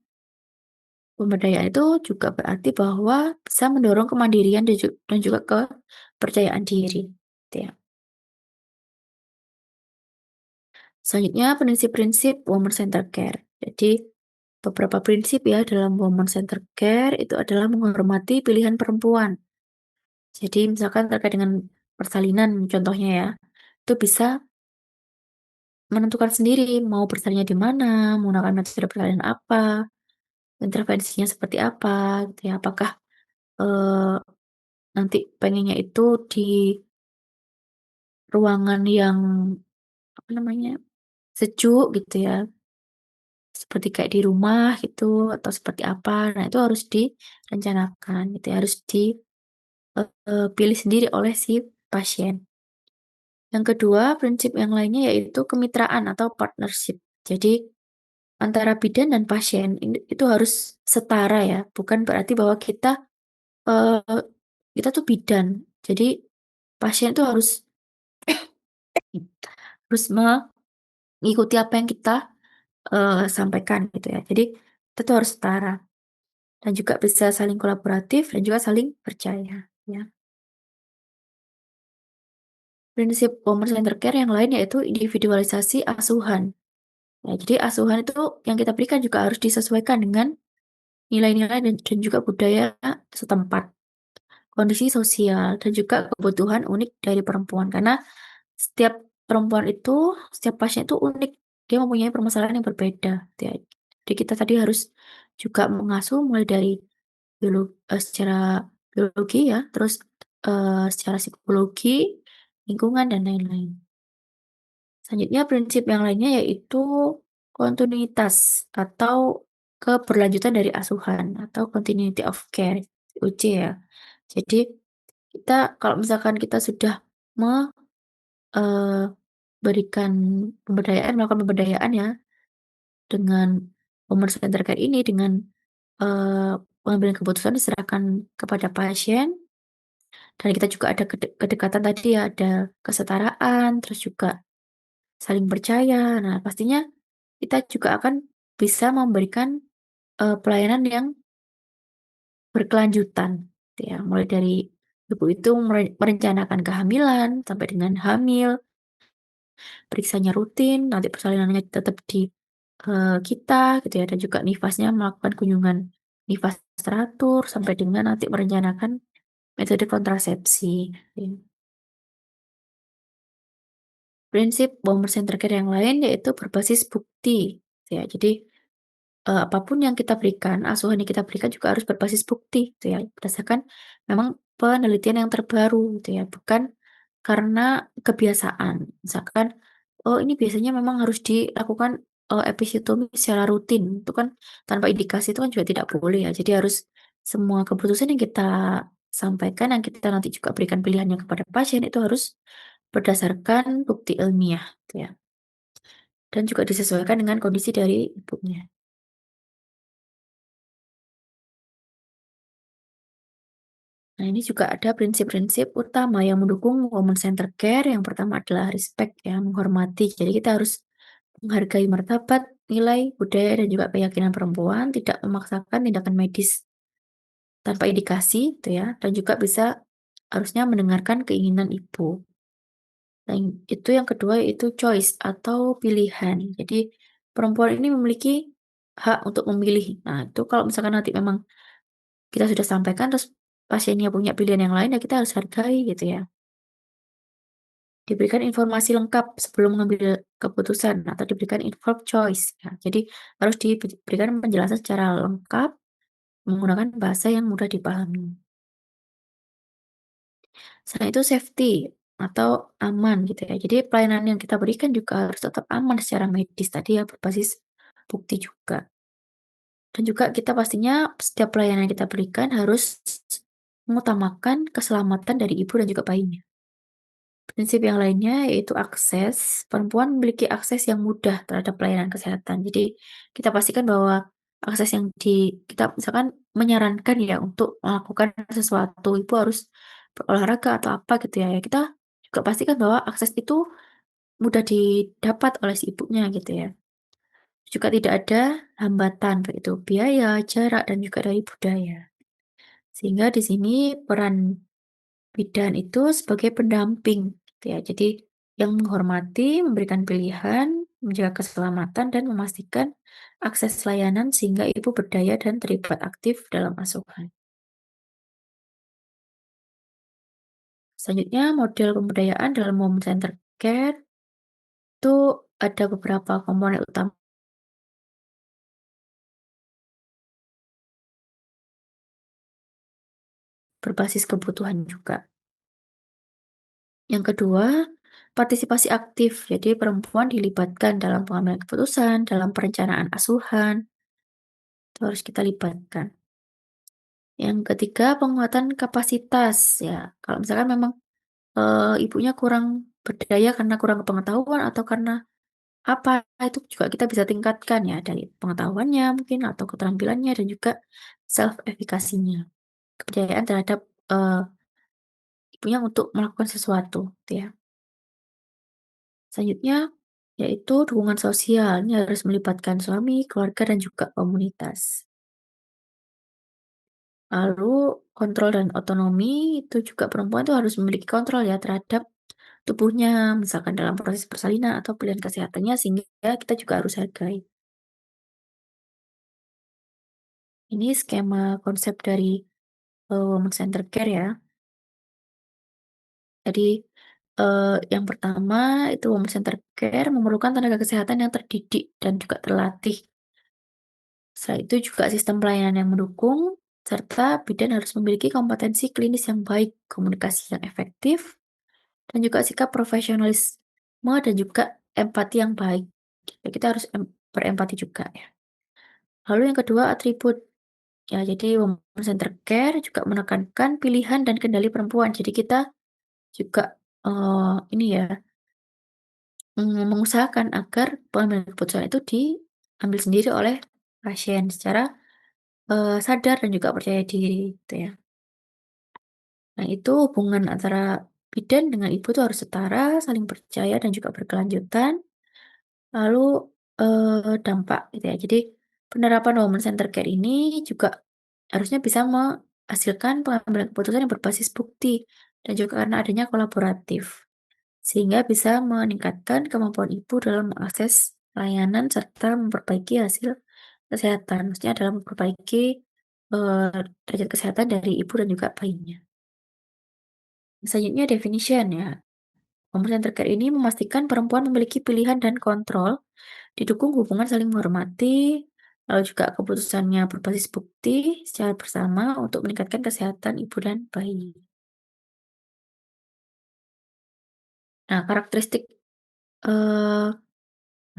[SPEAKER 1] pemberdayaan itu juga berarti bahwa bisa mendorong kemandirian dan juga kepercayaan diri. Gitu ya. Selanjutnya prinsip-prinsip women center care. Jadi beberapa prinsip ya dalam women center care itu adalah menghormati pilihan perempuan. Jadi misalkan terkait dengan persalinan contohnya ya, itu bisa menentukan sendiri mau bersalinnya di mana, menggunakan metode persalinan apa, intervensinya seperti apa gitu ya. Apakah eh, nanti pengennya itu di ruangan yang apa namanya sejuk gitu ya, seperti kayak di rumah gitu atau seperti apa. Nah itu harus direncanakan gitu ya, harus dipilih sendiri oleh si pasien. Yang kedua, prinsip yang lainnya yaitu kemitraan atau partnership. Jadi antara bidan dan pasien itu harus setara ya, bukan berarti bahwa eh, kita tuh bidan. Jadi pasien itu harus mengikuti apa yang kita sampaikan gitu ya. Jadi kita tuh harus setara dan juga bisa saling kolaboratif dan juga saling percaya ya. Prinsip women centered care yang lain yaitu individualisasi asuhan. Ya, jadi asuhan itu yang kita berikan juga harus disesuaikan dengan nilai-nilai dan juga budaya setempat, kondisi sosial, dan juga kebutuhan unik dari perempuan. Karena setiap perempuan itu, setiap pasien itu unik. Dia mempunyai permasalahan yang berbeda. Ya. Jadi kita tadi harus juga mengasuh mulai dari secara biologi ya, terus secara psikologi, lingkungan, dan lain-lain. Selanjutnya prinsip yang lainnya yaitu kontinuitas atau keberlanjutan dari asuhan atau continuity of care, CUC ya. Jadi kita kalau misalkan kita sudah memberikan pemberdayaan, melakukan pemberdayaan ya dengan women centered care ini dengan eh, pengambilan keputusan diserahkan kepada pasien dan kita juga ada kedekatan tadi ya, ada kesetaraan, terus juga saling percaya. Nah, pastinya kita juga akan bisa memberikan pelayanan yang berkelanjutan, gitu ya. Mulai dari ibu itu merencanakan kehamilan sampai dengan hamil, periksanya rutin, nanti persalinannya tetap di kita, gitu ya, dan juga nifasnya melakukan kunjungan nifas teratur sampai dengan nanti merencanakan metode kontrasepsi. Prinsip bomber center care yang lain yaitu berbasis bukti. Ya, jadi apapun yang kita berikan, asuhan yang kita berikan juga harus berbasis bukti, gitu ya, berdasarkan memang penelitian yang terbaru, gitu ya, bukan karena kebiasaan. Misalkan, oh ini biasanya memang harus dilakukan episiotomi secara rutin, itu kan tanpa indikasi itu kan juga tidak boleh ya. Jadi harus semua keputusan yang kita sampaikan, yang kita nanti juga berikan pilihannya kepada pasien itu harus berdasarkan bukti ilmiah, gitu ya, dan juga disesuaikan dengan kondisi dari ibunya. Nah, ini juga ada prinsip-prinsip utama yang mendukung woman center care. Yang pertama adalah respect ya, menghormati. Jadi kita harus menghargai martabat, nilai, budaya, dan juga keyakinan perempuan, tidak memaksakan tindakan medis tanpa indikasi, gitu ya, dan juga bisa harusnya mendengarkan keinginan ibu. Dan itu yang kedua yaitu choice atau pilihan. Jadi perempuan ini memiliki hak untuk memilih. Nah, itu kalau misalkan nanti memang kita sudah sampaikan terus pasiennya punya pilihan yang lain ya kita harus hargai gitu ya. Diberikan informasi lengkap sebelum mengambil keputusan atau diberikan informed choice ya. Jadi harus diberikan penjelasan secara lengkap menggunakan bahasa yang mudah dipahami. Selain itu safety atau aman gitu ya. Jadi pelayanan yang kita berikan juga harus tetap aman secara medis tadi ya, berbasis bukti juga. Dan juga kita pastinya setiap pelayanan yang kita berikan harus mengutamakan keselamatan dari ibu dan juga bayinya. Prinsip yang lainnya yaitu akses. Perempuan memiliki akses yang mudah terhadap pelayanan kesehatan. Jadi kita pastikan bahwa akses yang kita misalkan menyarankan ya untuk melakukan sesuatu, ibu harus berolahraga atau apa gitu ya. Ya kita juga pastikan bahwa akses itu mudah didapat oleh si ibunya gitu ya. Juga tidak ada hambatan baik itu biaya, jarak, dan juga dari budaya. Sehingga di sini peran bidan itu sebagai pendamping, gitu ya. Jadi yang menghormati, memberikan pilihan, menjaga keselamatan, dan memastikan akses layanan sehingga ibu berdaya dan terlibat aktif dalam asuhan. Selanjutnya, model pemberdayaan dalam women center care itu ada beberapa komponen utama berbasis kebutuhan juga. Yang kedua, partisipasi aktif. Jadi perempuan dilibatkan dalam pengambilan keputusan, dalam perencanaan asuhan, itu harus kita libatkan. Yang ketiga, penguatan kapasitas ya. Kalau misalkan memang ibunya kurang berdaya karena kurang pengetahuan atau karena apa, itu juga kita bisa tingkatkan ya dari pengetahuannya mungkin atau keterampilannya dan juga self effikasinya. Kepercayaan terhadap ibunya untuk melakukan sesuatu, gitu ya. Selanjutnya, yaitu dukungan sosial. Ini harus melibatkan suami, keluarga, dan juga komunitas. Lalu, kontrol dan otonomi, itu juga perempuan itu harus memiliki kontrol ya terhadap tubuhnya, misalkan dalam proses persalinan atau pilihan kesehatannya, sehingga kita juga harus hargai. Ini skema konsep dari Women Center Care ya. Jadi, yang pertama itu Women Center Care memerlukan tenaga kesehatan yang terdidik dan juga terlatih. Selain itu juga sistem pelayanan yang mendukung, serta bidan harus memiliki kompetensi klinis yang baik, komunikasi yang efektif, dan juga sikap profesionalisme dan juga empati yang baik. Ya, kita harus berempati juga ya. Lalu yang kedua atribut. Ya, jadi women center care juga menekankan pilihan dan kendali perempuan. Jadi kita juga ini ya mengusahakan agar pengambilan keputusan itu diambil sendiri oleh pasien secara sadar dan juga percaya diri gitu ya. Nah itu hubungan antara bidan dengan ibu tuh harus setara, saling percaya dan juga berkelanjutan, lalu, dampak gitu ya. Jadi penerapan women center care ini juga harusnya bisa menghasilkan pengambilan keputusan yang berbasis bukti dan juga karena adanya kolaboratif, sehingga bisa meningkatkan kemampuan ibu dalam mengakses layanan serta memperbaiki hasil kesehatan. Maksudnya dalam memperbaiki, derajat kesehatan dari ibu dan juga bayinya. Selanjutnya definition ya. Pemerintahan terkait ini memastikan perempuan memiliki pilihan dan kontrol, didukung hubungan saling menghormati, lalu juga keputusannya berbasis bukti secara bersama untuk meningkatkan kesehatan ibu dan bayi. Nah, karakteristik eh,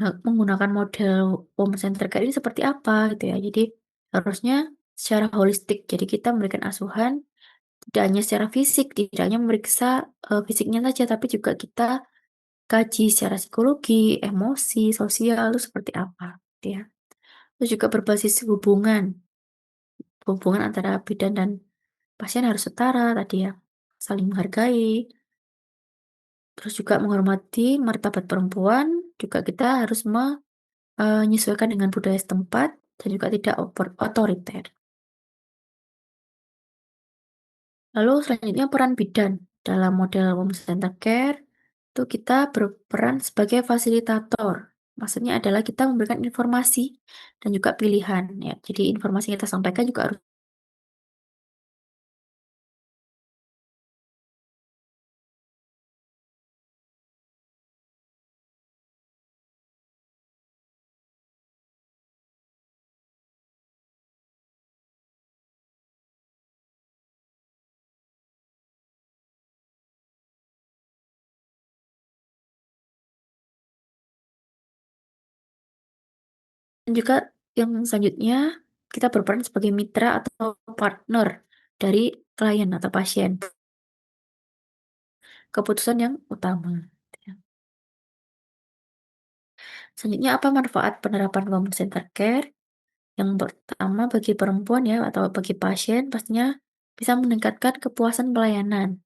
[SPEAKER 1] menggunakan model woman centered care ini seperti apa gitu ya. Jadi harusnya secara holistik. Jadi kita memberikan asuhan Tidak hanya secara fisik, tidak hanya memeriksa, fisiknya saja, tapi juga kita kaji secara psikologi, emosi, sosial itu seperti apa, gitu ya. Terus juga berbasis hubungan, hubungan antara bidan dan pasien harus setara tadi ya, saling menghargai, terus juga menghormati martabat perempuan, juga kita harus menyesuaikan dengan budaya setempat dan juga tidak otoriter. Lalu selanjutnya peran bidan dalam model home center care, itu kita berperan sebagai fasilitator. Maksudnya adalah kita memberikan informasi dan juga pilihan ya. Jadi informasi yang kita sampaikan juga harus dan juga yang selanjutnya kita berperan sebagai mitra atau partner dari klien atau pasien. Keputusan yang utama. Ya. Selanjutnya apa manfaat penerapan home center care? Yang pertama bagi perempuan ya atau bagi pasien pastinya bisa meningkatkan kepuasan pelayanan.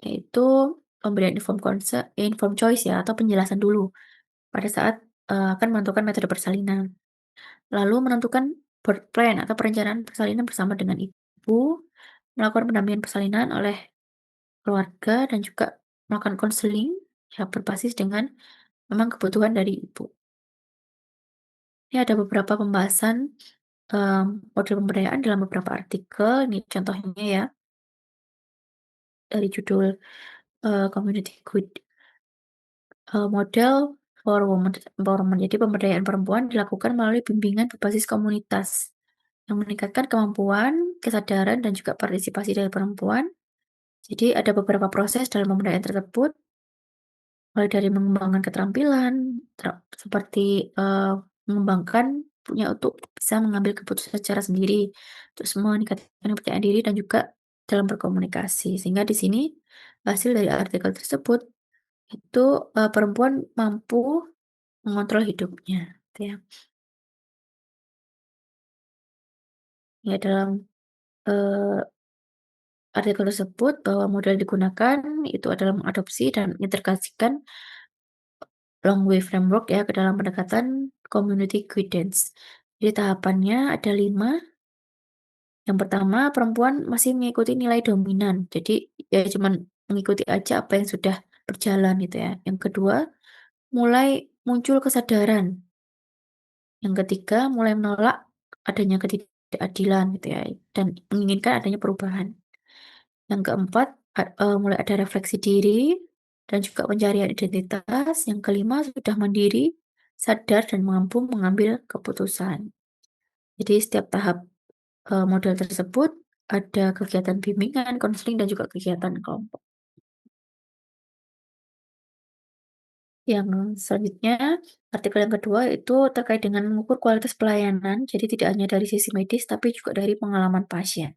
[SPEAKER 1] Yaitu pemberian informed choice ya atau penjelasan dulu pada saat, akan menentukan metode persalinan. Lalu menentukan birth plan atau perencanaan persalinan bersama dengan ibu, melakukan pendampingan persalinan oleh keluarga dan juga melakukan konseling yang berbasis dengan memang kebutuhan dari ibu. Ini ada beberapa pembahasan, model pemberdayaan dalam beberapa artikel, ini contohnya ya, dari judul, Community Good, Model for Women Empowerment. Jadi pemberdayaan perempuan dilakukan melalui bimbingan berbasis komunitas, yang meningkatkan kemampuan, kesadaran, dan juga partisipasi dari perempuan. Jadi ada beberapa proses dalam pemberdayaan tersebut, mulai dari mengembangkan keterampilan, seperti, mengembangkan punya untuk bisa mengambil keputusan secara sendiri, terus meningkatkan kepercayaan diri dan juga dalam berkomunikasi. Sehingga di sini hasil dari artikel tersebut itu, perempuan mampu mengontrol hidupnya, gitu ya. Ya dalam, eee, artikel tersebut bahwa model digunakan itu adalah mengadopsi dan mengintegrasikan Longway Framework ya ke dalam pendekatan community guidance. Jadi tahapannya ada 5. Yang pertama, perempuan masih mengikuti nilai dominan. Jadi ya cuman mengikuti aja apa yang sudah berjalan gitu ya. Yang kedua, mulai muncul kesadaran. Yang ketiga, mulai menolak adanya ketidakadilan gitu ya dan menginginkan adanya perubahan. Yang keempat, mulai ada refleksi diri dan juga pencarian identitas. Yang kelima, sudah mandiri, sadar, dan mampu mengambil keputusan. Jadi setiap tahap model tersebut ada kegiatan bimbingan, konseling, dan juga kegiatan kelompok. Yang selanjutnya, artikel yang kedua itu terkait dengan mengukur kualitas pelayanan. Jadi tidak hanya dari sisi medis, tapi juga dari pengalaman pasien.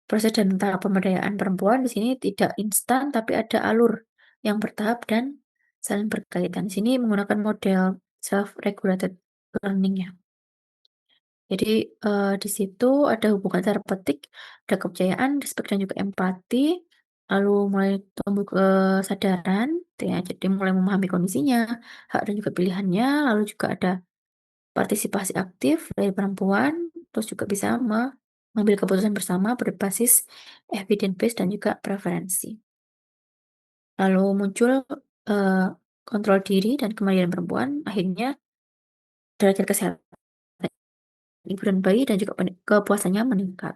[SPEAKER 1] Proses dan tahap pemberdayaan perempuan di sini tidak instan, tapi ada alur yang bertahap dan saling berkaitan. Di sini menggunakan model self-regulated learning ya. Jadi, di situ ada hubungan terpetik, ada kepercayaan, respek, dan juga empati, lalu mulai tumbuh kesadaran, gitu ya, jadi mulai memahami kondisinya, hak dan juga pilihannya, lalu juga ada partisipasi aktif dari perempuan, terus juga bisa mengambil keputusan bersama berbasis evidence based dan juga preferensi. Lalu muncul, eee, kontrol diri dan kemandirian perempuan, akhirnya derajat kesehatan ibu dan bayi dan juga kepuasannya meningkat.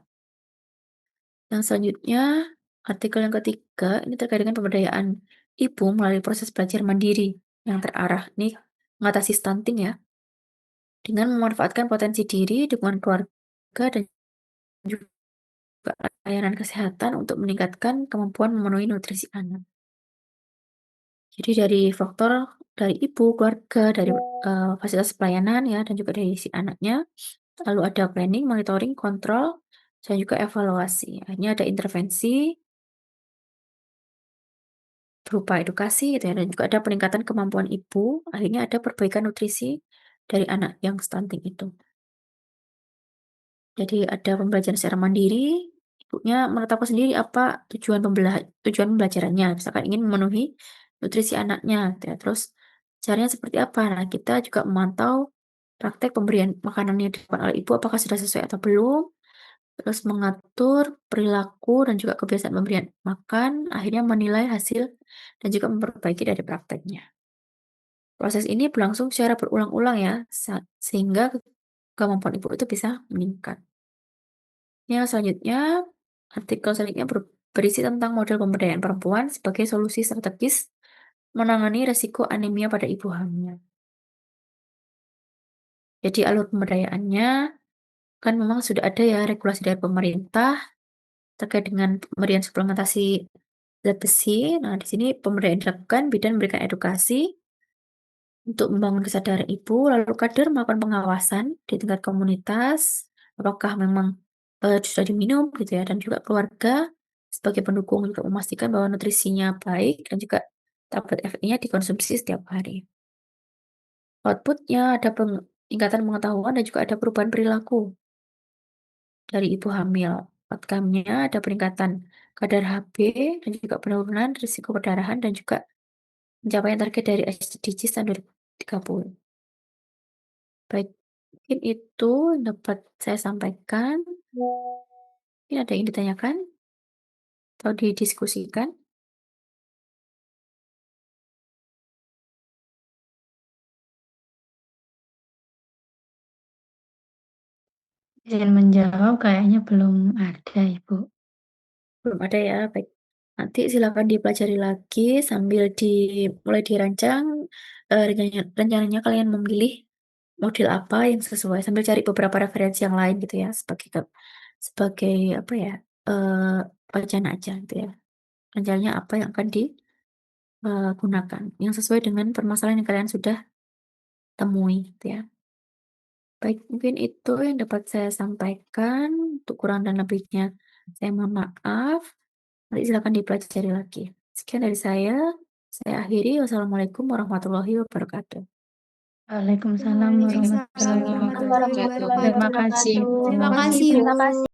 [SPEAKER 1] Yang selanjutnya, Artikel yang ketiga ini terkait dengan pemberdayaan ibu melalui proses belajar mandiri yang terarah. Nih, mengatasi stunting ya, dengan memanfaatkan potensi diri, dukungan keluarga, dan juga layanan kesehatan untuk meningkatkan kemampuan memenuhi nutrisi anak. Jadi dari faktor dari ibu, keluarga, dari fasilitas pelayanan ya, dan juga dari si anaknya, lalu ada planning, monitoring, kontrol, dan juga evaluasi. Akhirnya ada intervensi berupa edukasi gitu ya, dan juga ada peningkatan kemampuan ibu, akhirnya ada perbaikan nutrisi dari anak yang stunting itu. Jadi ada pembelajaran secara mandiri, ibunya menetapkan sendiri apa tujuan pembelajarannya, misalkan ingin memenuhi nutrisi anaknya, gitu ya. Terus caranya seperti apa? Nah, kita juga memantau praktek pemberian makanan yang dilakukan oleh ibu apakah sudah sesuai atau belum, terus mengatur perilaku dan juga kebiasaan pemberian makan, akhirnya menilai hasil dan juga memperbaiki dari prakteknya. Proses ini berlangsung secara berulang-ulang ya, sehingga kemampuan ibu itu bisa meningkat. Yang selanjutnya, artikel selanjutnya berisi tentang model pemberdayaan perempuan sebagai solusi strategis menangani resiko anemia pada ibu hamil. Jadi alur pemberdayaannya kan memang sudah ada ya regulasi dari pemerintah terkait dengan pemberian suplementasi zat besi. Nah, di sini pemberdayaan dilakukan bidan memberikan edukasi untuk membangun kesadaran ibu, lalu kader melakukan pengawasan di tingkat komunitas, apakah memang sudah diminum gitu ya, dan juga keluarga sebagai pendukung juga memastikan bahwa nutrisinya baik dan juga tablet FI-nya dikonsumsi setiap hari. Outputnya ada peningkatan pengetahuan dan juga ada perubahan perilaku dari ibu hamil. Outcome-nya ada peningkatan kadar HB dan juga penurunan risiko perdarahan dan juga pencapaian target dari SDGs tahun 2030. Baik, mungkin itu yang dapat saya sampaikan. Mungkin ada yang ditanyakan atau didiskusikan?
[SPEAKER 2] Izin menjawab kayaknya belum ada, Ibu.
[SPEAKER 1] Belum ada ya, baik. Nanti silakan dipelajari lagi sambil mulai dirancang, rencananya kalian memilih model apa yang sesuai, sambil cari beberapa referensi yang lain gitu ya, sebagai apa ya, eee, wacana aja gitu ya. Rencananya apa yang akan digunakan, yang sesuai dengan permasalahan yang kalian sudah temui gitu ya. Baik, mungkin itu yang dapat saya sampaikan. Untuk kurang dan lebihnya, saya mohon maaf. Nanti silakan dipelajari lagi. Sekian dari saya akhiri. Wassalamualaikum warahmatullahi wabarakatuh.
[SPEAKER 2] Waalaikumsalam
[SPEAKER 3] Waalaikumsalam
[SPEAKER 2] warahmatullahi
[SPEAKER 3] warahmatullahi
[SPEAKER 2] wabarakatuh.
[SPEAKER 3] wabarakatuh.
[SPEAKER 2] Terima kasih,
[SPEAKER 3] Terima
[SPEAKER 2] Ibu.
[SPEAKER 3] kasih, Bu.